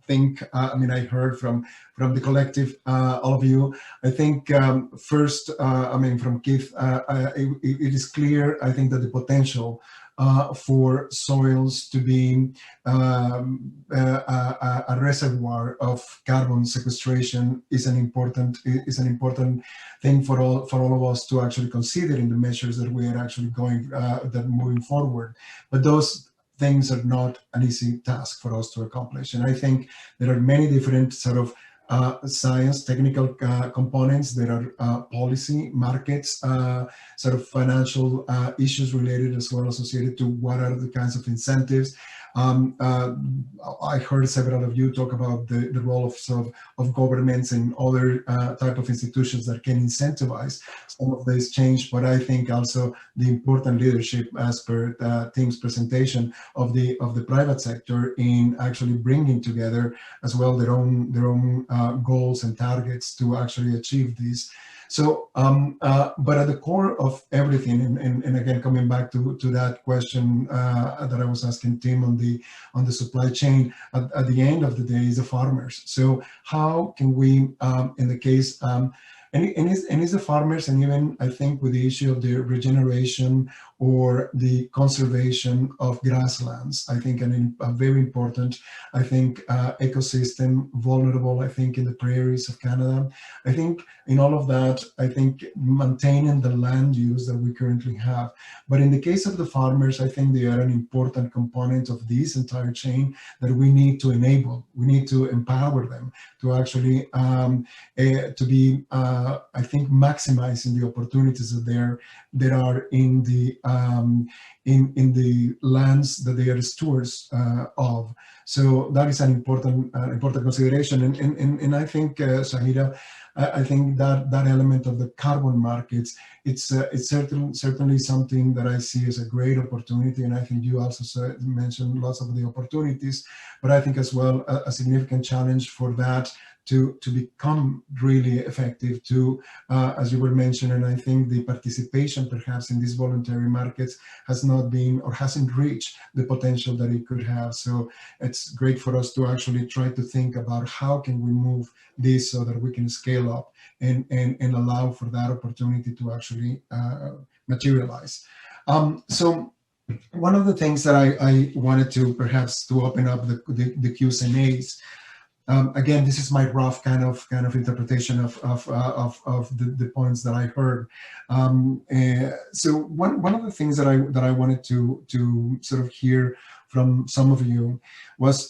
Speaker 1: think, I mean, I heard from the collective, all of you. I think first, I mean, from Keith, it is clear, I think, that the potential for soils to be a reservoir of carbon sequestration is an important thing for all of us to actually consider in the measures that we are actually going that moving forward. But those things are not an easy task for us to accomplish, and I think there are many different sort of science, technical components. There are policy, markets, sort of financial issues related as well, associated to what are the kinds of incentives. I heard several of you talk about the role of sort of governments and other type of institutions that can incentivize some of this change. But I think also the important leadership, as per Tim's presentation, of the private sector in actually bringing together as well their own goals and targets to actually achieve these. So, but at the core of everything, and again, coming back to that question that I was asking Tim on the supply chain, at the end of the day is the farmers. So how can we, in the case, and it's the farmers, and even I think with the issue of the regeneration or the conservation of grasslands, I think a very important, I think, ecosystem, vulnerable, I think, in the prairies of Canada. I think in all of that, I think maintaining the land use that we currently have. But in the case of the farmers, I think they are an important component of this entire chain that we need to enable. We need to empower them to actually to be, I think, maximizing the opportunities that are in the lands that they are stewards of. So that is an important consideration. And I think, Shahida, I think that element of the carbon markets, it's certainly something that I see as a great opportunity. And I think you also mentioned lots of the opportunities, but I think as well a significant challenge for that to become really effective, to, as you were mentioning, I think the participation perhaps in these voluntary markets has not been or hasn't reached the potential that it could have. So it's great for us to actually try to think about how can we move this so that we can scale up and allow for that opportunity to actually materialize. So one of the things that I wanted to perhaps to open up the Q's and A's. Again, this is my rough kind of interpretation of the points that I heard. So one of the things that I wanted to sort of hear from some of you was,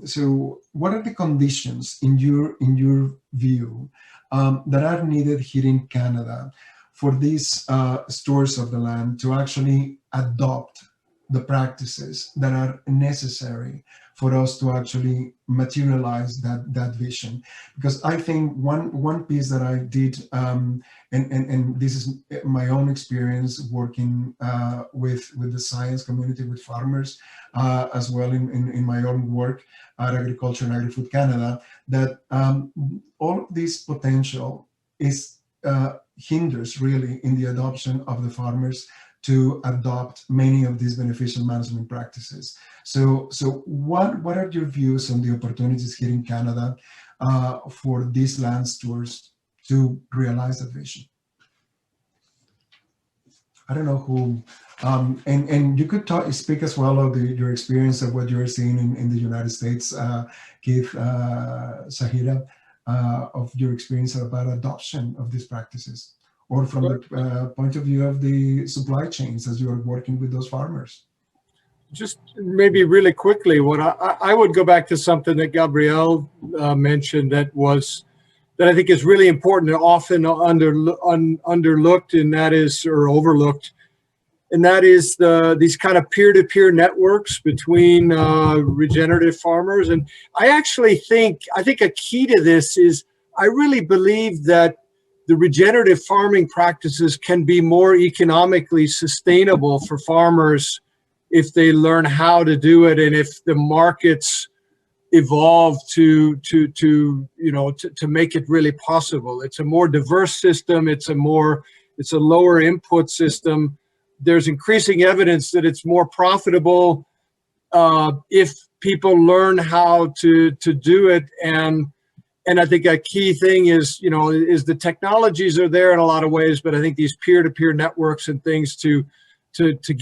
Speaker 1: so what are the conditions in your view that are needed here in Canada for these stewards of the land to actually adopt the practices that are necessary for us to actually materialize that vision? Because I think one piece that I did, and this is my own experience working with the science community, with farmers, as well in my own work at Agriculture and Agri-Food Canada, that all of this potential is hinders really in the adoption of the farmers to adopt many of these beneficial management practices. So what are your views on the opportunities here in Canada for these land stewards to realize that vision? I don't know who, and you could speak as well of your experience of what you're seeing in the United States, Keith, Shahida, of your experience about adoption of these practices, or from the point of view of the supply chains as you are working with those farmers.
Speaker 2: Just maybe really quickly, what I would go back to something that Gabrielle mentioned that I think is really important and often underlooked, and that is, or overlooked, and that is these kind of peer-to-peer networks between regenerative farmers. And I think a key to this is, I really believe that the regenerative farming practices can be more economically sustainable for farmers if they learn how to do it, and if the markets evolve to make it really possible. It's a more diverse system. It's a lower input system. There's increasing evidence that it's more profitable if people learn how to do it. And I think a key thing is the technologies are there in a lot of ways, but I think these peer-to-peer networks and things to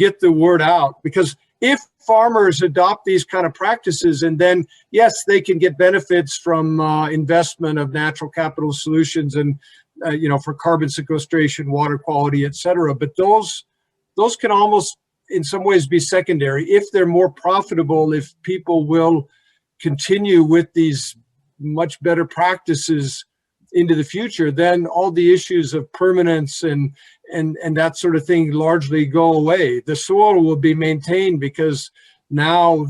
Speaker 2: get the word out, because if farmers adopt these kind of practices, and then yes, they can get benefits from investment of natural capital solutions and for carbon sequestration, water quality, et cetera. But those can almost in some ways be secondary if they're more profitable, if people will continue with these much better practices into the future. Then all the issues of permanence and that sort of thing largely go away. The soil will be maintained because now,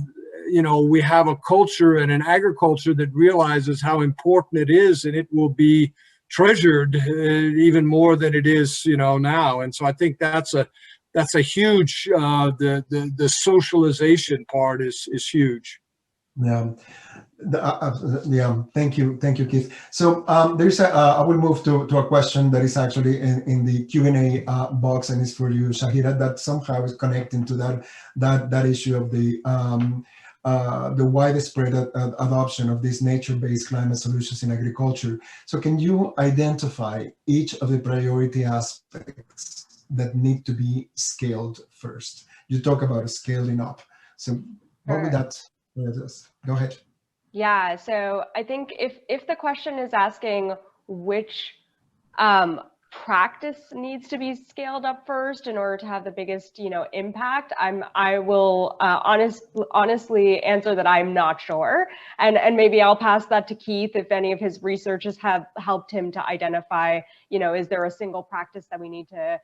Speaker 2: we have a culture and an agriculture that realizes how important it is, and it will be treasured even more than it is, now. And so I think that's a huge, the socialization part is huge.
Speaker 1: Yeah. Thank you, Keith. So I will move to a question that is actually in the Q&A box, and it's for you, Shahira, that somehow is connecting to that issue of the widespread adoption of these nature-based climate solutions in agriculture. So can you identify each of the priority aspects that need to be scaled first? You talk about scaling up. So what would that go ahead.
Speaker 3: Yeah, so I think if the question is asking which practice needs to be scaled up first in order to have the biggest, impact, I will honestly answer that I'm not sure, and maybe I'll pass that to Keith if any of his researches have helped him to identify, is there a single practice that we need to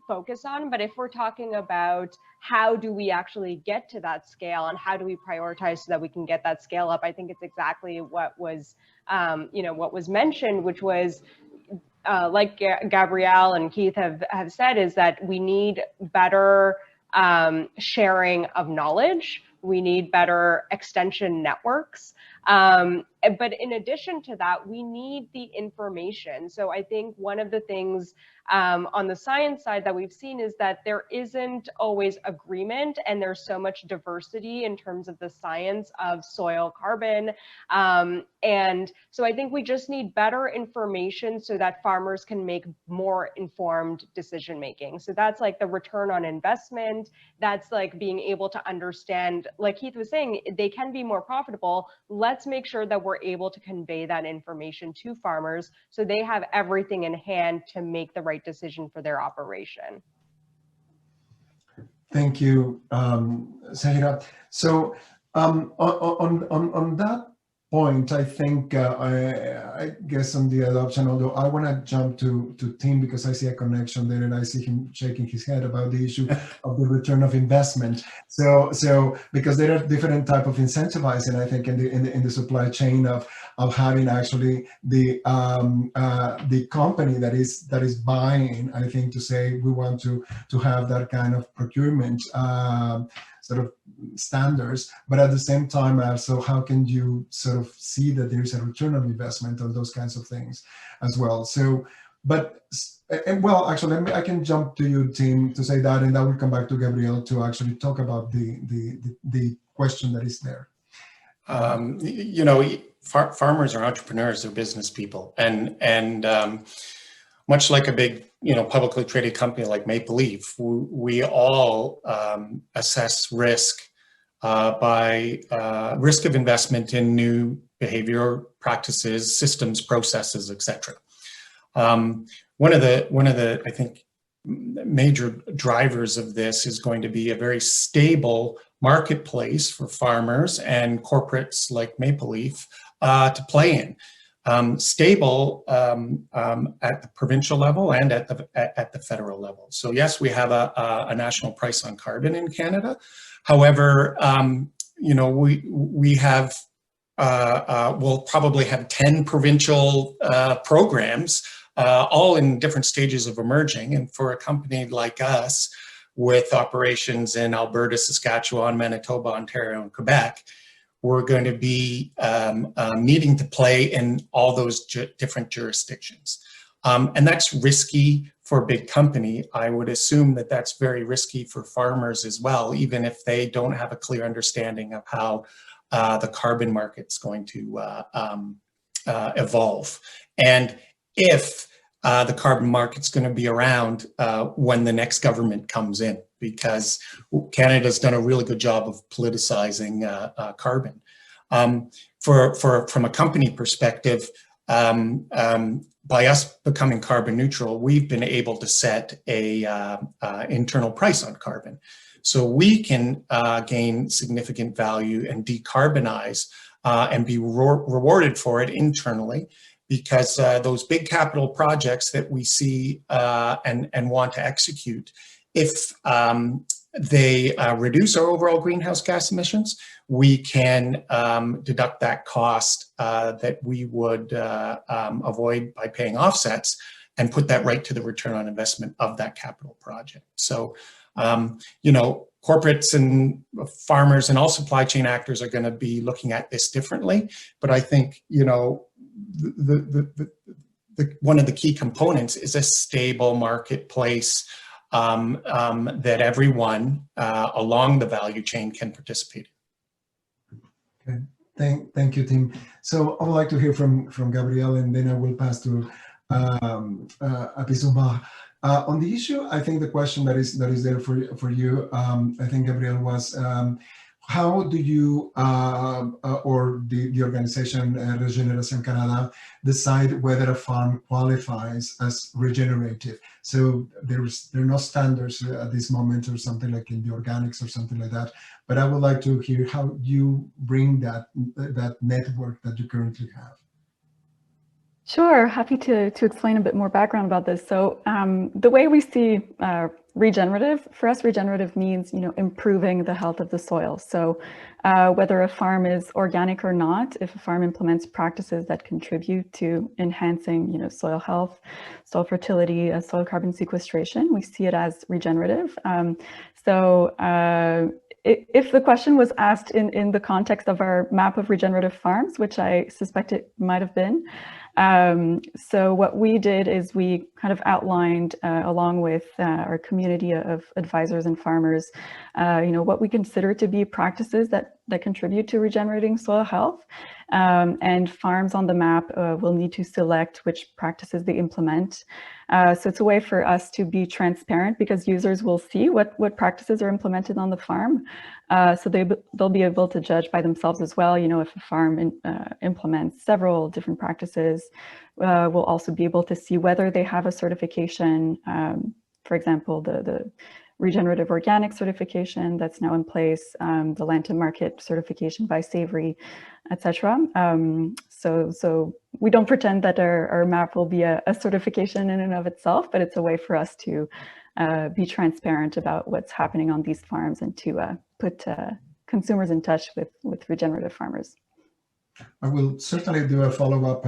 Speaker 3: focus on. But if we're talking about how do we actually get to that scale and how do we prioritize so that we can get that scale up, I think it's exactly what was, what was mentioned, which was like Gabrielle and Keith have said, is that we need better sharing of knowledge. We need better extension networks. But in addition to that, we need the information. So I think one of the things on the science side that we've seen is that there isn't always agreement, and there's so much diversity in terms of the science of soil carbon. And so I think we just need better information so that farmers can make more informed decision making. So that's like the return on investment. That's like being able to understand, like Keith was saying, they can be more profitable. Let's make sure that we're able to convey that information to farmers so they have everything in hand to make the right decision for their operation.
Speaker 1: Thank you, Shahira. So on that point, I think I guess on the adoption, although I want to jump to Tim because I see a connection there and I see him shaking his head about the issue of the return of investment. So because there are different type of incentivizing, I think, in the supply chain of having actually the company that is buying, I think, to say we want to have that kind of procurement sort of standards, but at the same time also how can you sort of see that there's a return on investment on those kinds of things as well. So well, actually I can jump to you, Tim, to say that, and I will come back to Gabrielle to actually talk about the question that is there.
Speaker 4: Farmers are entrepreneurs, they're business people, and much like a big, publicly traded company like Maple Leaf, we all assess risk by risk of investment in new behavior practices, systems, processes, etc. One of the I think major drivers of this is going to be a very stable marketplace for farmers and corporates like Maple Leaf to play in. Stable at the provincial level and at the federal level. So yes, we have a national price on carbon in Canada. However, we have we'll probably have 10 provincial programs, all in different stages of emerging. And for a company like us, with operations in Alberta, Saskatchewan, Manitoba, Ontario, and Quebec, we're going to be needing to play in all those different jurisdictions. And that's risky for a big company. I would assume that that's very risky for farmers as well, even if they don't have a clear understanding of how the carbon market's going to evolve. And if the carbon market's going to be around when the next government comes in, because Canada's done a really good job of politicizing carbon. From a company perspective, by us becoming carbon neutral, we've been able to set a internal price on carbon. So we can gain significant value and decarbonize and be rewarded for it internally, because those big capital projects that we see and want to execute, if they reduce our overall greenhouse gas emissions, we can deduct that cost that we would avoid by paying offsets and put that right to the return on investment of that capital project. So, you know, corporates and farmers and all supply chain actors are going to be looking at this differently. But I think, you know, one of the key components is a stable marketplace that everyone along the value chain can participate in.
Speaker 1: Okay, thank you, Tim. So I would like to hear from Gabriel, and then I will pass to Apisumah. On the issue, I think the question that is there for you, I think, Gabriel, was how do you or the organization Regeneration Canada decide whether a farm qualifies as regenerative? So there are no standards at this moment, or something like in the organics or something like that. But I would like to hear how you bring that network that you currently have.
Speaker 6: Sure, happy to explain a bit more background about this. So the way we see regenerative, for us, regenerative means, you know, improving the health of the soil. So whether a farm is organic or not, if a farm implements practices that contribute to enhancing, you know, soil health, soil fertility, soil carbon sequestration, we see it as regenerative. If the question was asked in the context of our map of regenerative farms, which I suspect it might have been, so what we did is we kind of outlined, along with our community of advisors and farmers, you know, what we consider to be practices that contribute to regenerating soil health. And farms on the map will need to select which practices they implement. So it's a way for us to be transparent, because users will see what practices are implemented on the farm. So they'll be able to judge by themselves as well. You know, if a farm implements several different practices, we'll also be able to see whether they have a certification. For example, the regenerative organic certification that's now in place, the land to market certification by Savory, etc. So we don't pretend that our map will be a certification in and of itself, but it's a way for us to be transparent about what's happening on these farms and to put consumers in touch with regenerative farmers.
Speaker 1: I will certainly do a follow-up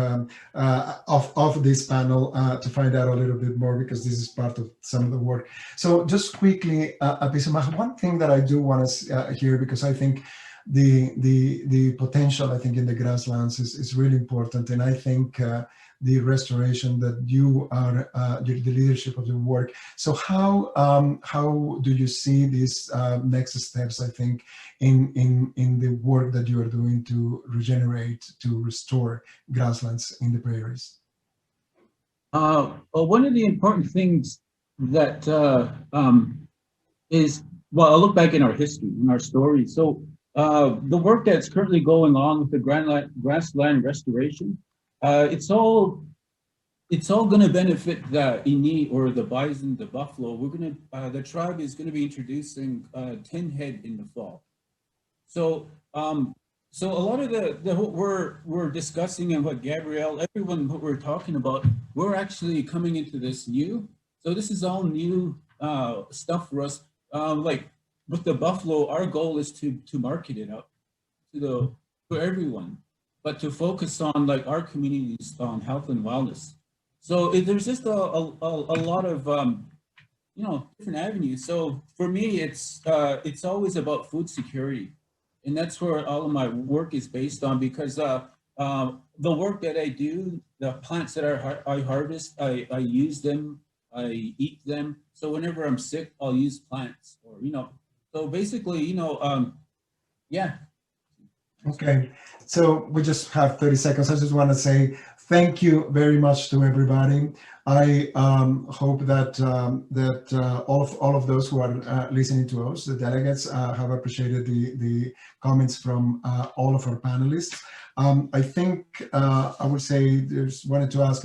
Speaker 1: of this panel to find out a little bit more, because this is part of some of the work. So just quickly, Apisumah, one thing that I do want to hear, because I think the potential, I think, in the grasslands is really important, and I think the restoration that you are, the leadership of the work. So how do you see these next steps, I think, in the work that you are doing to regenerate, to restore grasslands in the prairies?
Speaker 5: One of the important things that is, well, I'll look back in our history, in our story. So the work that's currently going on with the grassland restoration, it's all going to benefit the Ini, or the bison, the buffalo. The tribe is going to be introducing 10 head in the fall. So so a lot of what we're discussing, and what Gabrielle, everyone, what we're talking about, we're actually coming into this new. So this is all new stuff for us. Like with the buffalo, our goal is to market it up for everyone, but to focus on, like, our communities on health and wellness. So there's just a lot of different avenues. So for me, it's always about food security, and that's where all of my work is based on, because the work that I do, the plants that I harvest, I use them, I eat them. So whenever I'm sick, I'll use plants, or so basically, yeah.
Speaker 1: Okay, so we just have 30 seconds. I just want to say thank you very much to everybody. I hope that all of those who are listening to us, the delegates, have appreciated the comments from all of our panelists. I think I would say wanted to ask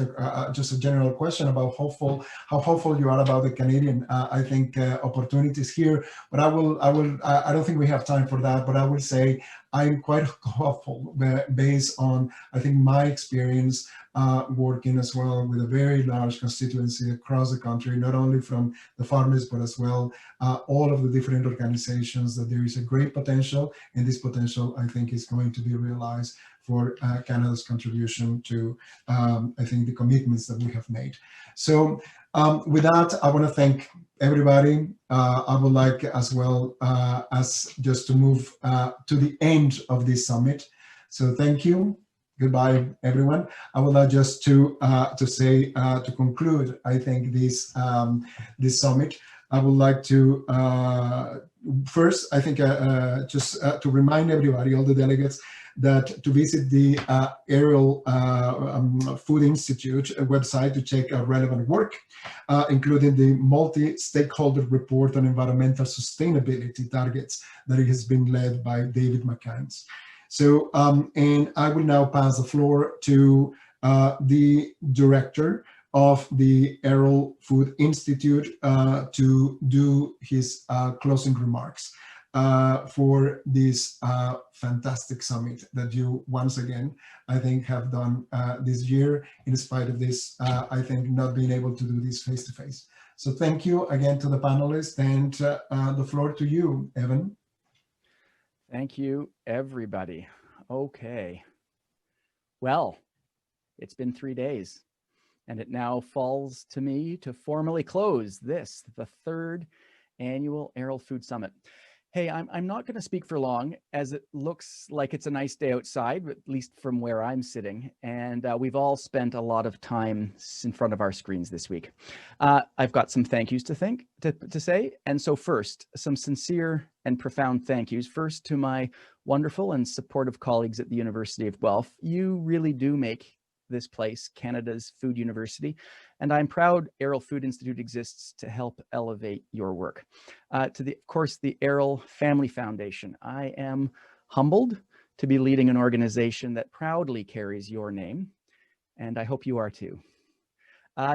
Speaker 1: just a general question about how hopeful you are about the Canadian. I think opportunities here, but I don't think we have time for that. But I would say I'm quite hopeful based on, I think, my experience working as well with a very large constituency across the country, not only from the farmers, but as well all of the different organizations, that there is a great potential, and this potential, I think, is going to be realized for Canada's contribution to, I think, the commitments that we have made. So with that, I want to thank everybody. I would like as well as just to move to the end of this summit. So thank you. Goodbye, everyone. I would like just to say to conclude, I think this this summit. I would like to first, I think, just to remind everybody, all the delegates, that to visit the Aerial Food Institute website to check out relevant work, including the multi-stakeholder report on environmental sustainability targets that it has been led by David McCanns. So, and I will now pass the floor to the director of the Aerial Food Institute to do his closing remarks for this fantastic summit that you once again, I think, have done this year, in spite of this, I think, not being able to do this face to face. So thank you again to the panelists, and the floor to you, Evan.
Speaker 7: Thank you, everybody. Okay. Well, it's been 3 days, and it now falls to me to formally close this, the 3rd annual Aerial Food Summit. Hey, I'm not going to speak for long, as it looks like it's a nice day outside, at least from where I'm sitting. And we've all spent a lot of time in front of our screens this week. I've got some thank yous to say. And so first, some sincere and profound thank yous. First, to my wonderful and supportive colleagues at the University of Guelph. You really do make this place Canada's food university, and I'm proud Aerial Food Institute exists to help elevate your work. Of course, the Aerial Family Foundation. I am humbled to be leading an organization that proudly carries your name, and I hope you are too.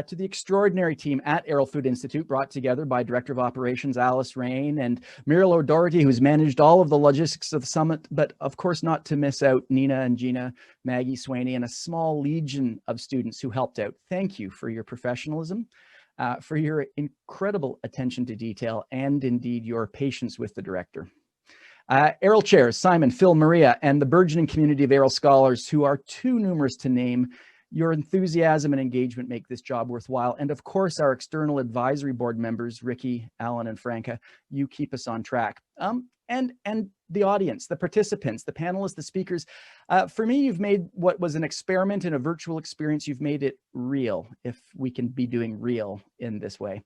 Speaker 7: To the extraordinary team at Aerial Food Institute, brought together by Director of Operations Alice Rain and Muriel O'Doherty, who's managed all of the logistics of the summit, but of course not to miss out Nina and Gina, Maggie Swaney, and a small legion of students who helped out. Thank you for your professionalism, for your incredible attention to detail, and indeed your patience with the director. Aerial chairs, Simon, Phil, Maria, and the burgeoning community of Aerial scholars, who are too numerous to name. Your enthusiasm and engagement make this job worthwhile. And of course, our external advisory board members, Ricky, Alan, and Franca, you keep us on track. And the audience, the participants, the panelists, the speakers. For me, you've made what was an experiment in a virtual experience, you've made it real, if we can be doing real in this way.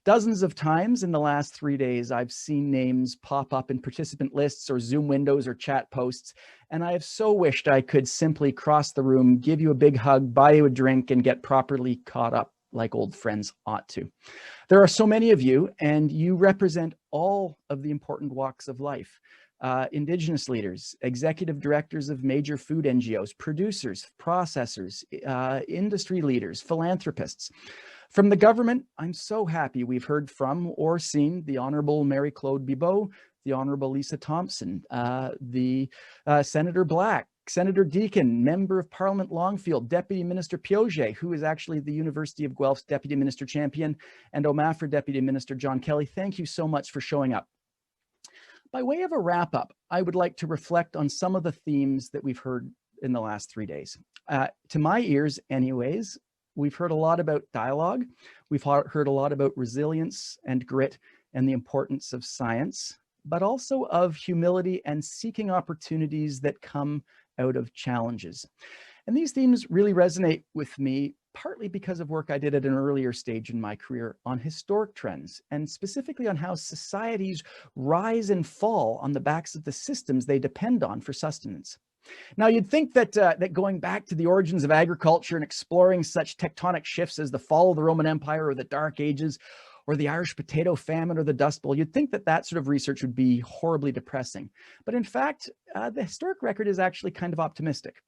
Speaker 7: Dozens of times in the last 3 days, I've seen names pop up in participant lists or Zoom windows or chat posts, and I have so wished I could simply cross the room, give you a big hug, buy you a drink, and get properly caught up like old friends ought to. There are so many of you, and you represent all of the important walks of life. Indigenous leaders, executive directors of major food NGOs, producers, processors, industry leaders, philanthropists. From the government, I'm so happy we've heard from or seen the Honorable Mary Claude Bibeau, the Honorable Lisa Thompson, the Senator Black, Senator Deakin, Member of Parliament Longfield, Deputy Minister Pioget, who is actually the University of Guelph's Deputy Minister Champion, and OMAFRA Deputy Minister John Kelly. Thank you so much for showing up. By way of a wrap up, I would like to reflect on some of the themes that we've heard in the last 3 days. To my ears anyways, we've heard a lot about dialogue. We've heard a lot about resilience and grit and the importance of science, but also of humility and seeking opportunities that come out of challenges. And these themes really resonate with me, partly because of work I did at an earlier stage in my career on historic trends, and specifically on how societies rise and fall on the backs of the systems they depend on for sustenance. Now, you'd think that that going back to the origins of agriculture and exploring such tectonic shifts as the fall of the Roman Empire or the Dark Ages or the Irish potato famine or the Dust Bowl, you'd think that that sort of research would be horribly depressing. But in fact, the historic record is actually kind of optimistic.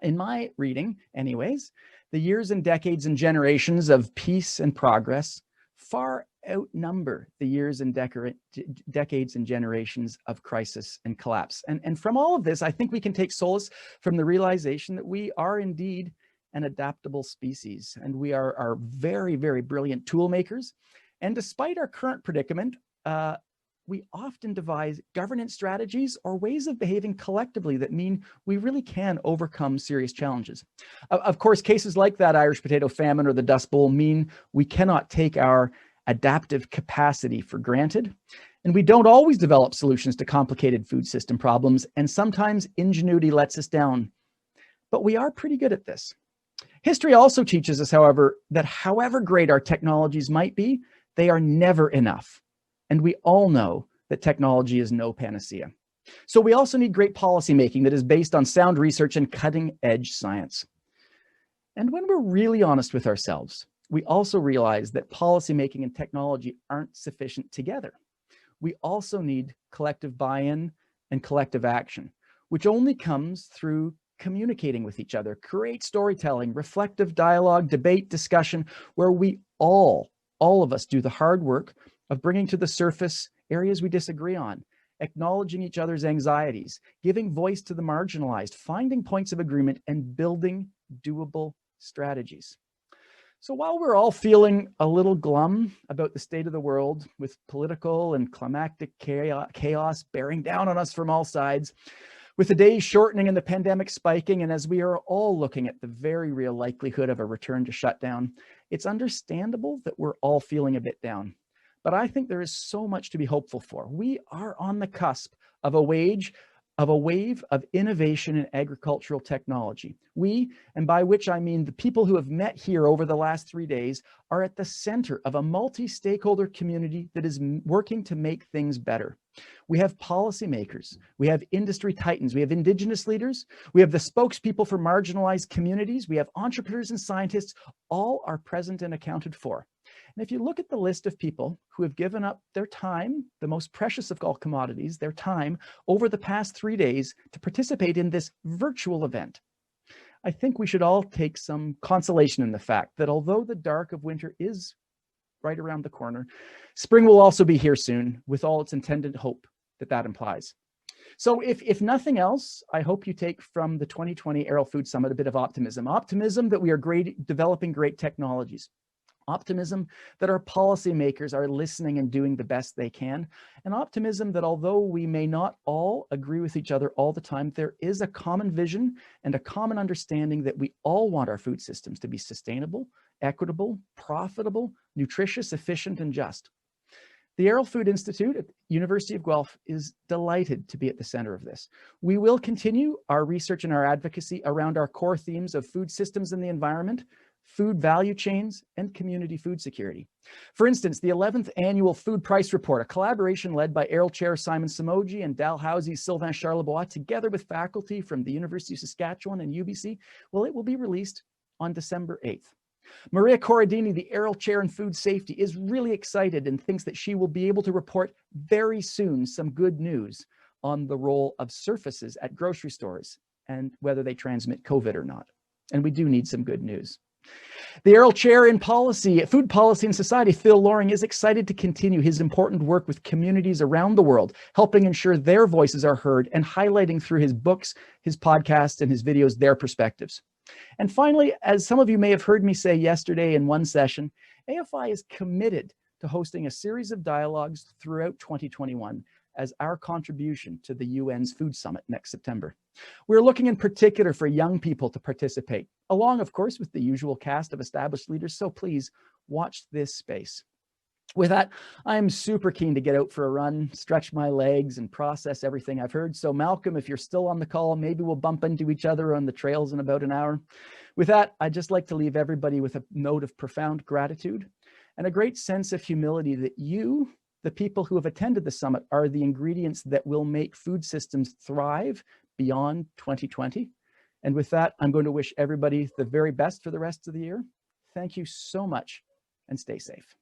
Speaker 7: In my reading, anyways, the years and decades and generations of peace and progress far outnumber the years and decades and generations of crisis and collapse. And from all of this, I think we can take solace from the realization that we are indeed an adaptable species, and we are very, very brilliant tool makers. And despite our current predicament, we often devise governance strategies or ways of behaving collectively that mean we really can overcome serious challenges. Of course, cases like that Irish potato famine or the Dust Bowl mean we cannot take our adaptive capacity for granted. And we don't always develop solutions to complicated food system problems, and sometimes ingenuity lets us down. But we are pretty good at this. History also teaches us, however, that however great our technologies might be, they are never enough. And we all know that technology is no panacea. So we also need great policymaking that is based on sound research and cutting-edge science. And when we're really honest with ourselves, we also realize that policymaking and technology aren't sufficient together. We also need collective buy-in and collective action, which only comes through communicating with each other, create storytelling, reflective dialogue, debate, discussion, where we all of us do the hard work of bringing to the surface areas we disagree on, acknowledging each other's anxieties, giving voice to the marginalized, finding points of agreement, and building doable strategies. So while we're all feeling a little glum about the state of the world, with political and climactic chaos bearing down on us from all sides, with the days shortening and the pandemic spiking, and as we are all looking at the very real likelihood of a return to shutdown, it's understandable that we're all feeling a bit down. But I think there is so much to be hopeful for. We are on the cusp of a wave of innovation in agricultural technology. We, and by which I mean the people who have met here over the last 3 days, are at the center of a multi-stakeholder community that is working to make things better. We have policymakers, we have industry titans, we have indigenous leaders, we have the spokespeople for marginalized communities, we have entrepreneurs and scientists, all are present and accounted for. And if you look at the list of people who have given up their time, the most precious of all commodities, their time, over the past 3 days to participate in this virtual event, I think we should all take some consolation in the fact that although the dark of winter is right around the corner, spring will also be here soon, with all its intended hope that implies. So if nothing else, I hope you take from the 2020 Aero Food Summit a bit of optimism. Optimism that we are developing great technologies. Optimism that our policymakers are listening and doing the best they can. And optimism that although we may not all agree with each other all the time, there is a common vision and a common understanding that we all want our food systems to be sustainable, equitable, profitable, nutritious, efficient, and just. The Aero Food Institute at the University of Guelph is delighted to be at the center of this. We will continue our research and our advocacy around our core themes of food systems and the environment, food value chains, and community food security. For instance, the 11th annual Food Price Report, a collaboration led by Aero Chair Simon Samogi and Dalhousie's Sylvain Charlebois, together with faculty from the University of Saskatchewan and UBC, well, it will be released on December 8th. Maria Corradini, the Aero Chair in Food Safety, is really excited and thinks that she will be able to report very soon some good news on the role of surfaces at grocery stores and whether they transmit COVID or not. And we do need some good news. The Aero Chair in Food Policy and Society, Phil Loring, is excited to continue his important work with communities around the world, helping ensure their voices are heard and highlighting through his books, his podcasts, and his videos their perspectives. And finally, as some of you may have heard me say yesterday in one session, AFI is committed to hosting a series of dialogues throughout 2021 as our contribution to the UN's Food Summit next September. We're looking in particular for young people to participate, along, of course, with the usual cast of established leaders. So please watch this space. With that, I'm super keen to get out for a run, stretch my legs, and process everything I've heard. So Malcolm, if you're still on the call, maybe we'll bump into each other on the trails in about an hour. With that, I'd just like to leave everybody with a note of profound gratitude and a great sense of humility that you, the people who have attended the summit, are the ingredients that will make food systems thrive beyond 2020. And with that, I'm going to wish everybody the very best for the rest of the year. Thank you so much, and stay safe.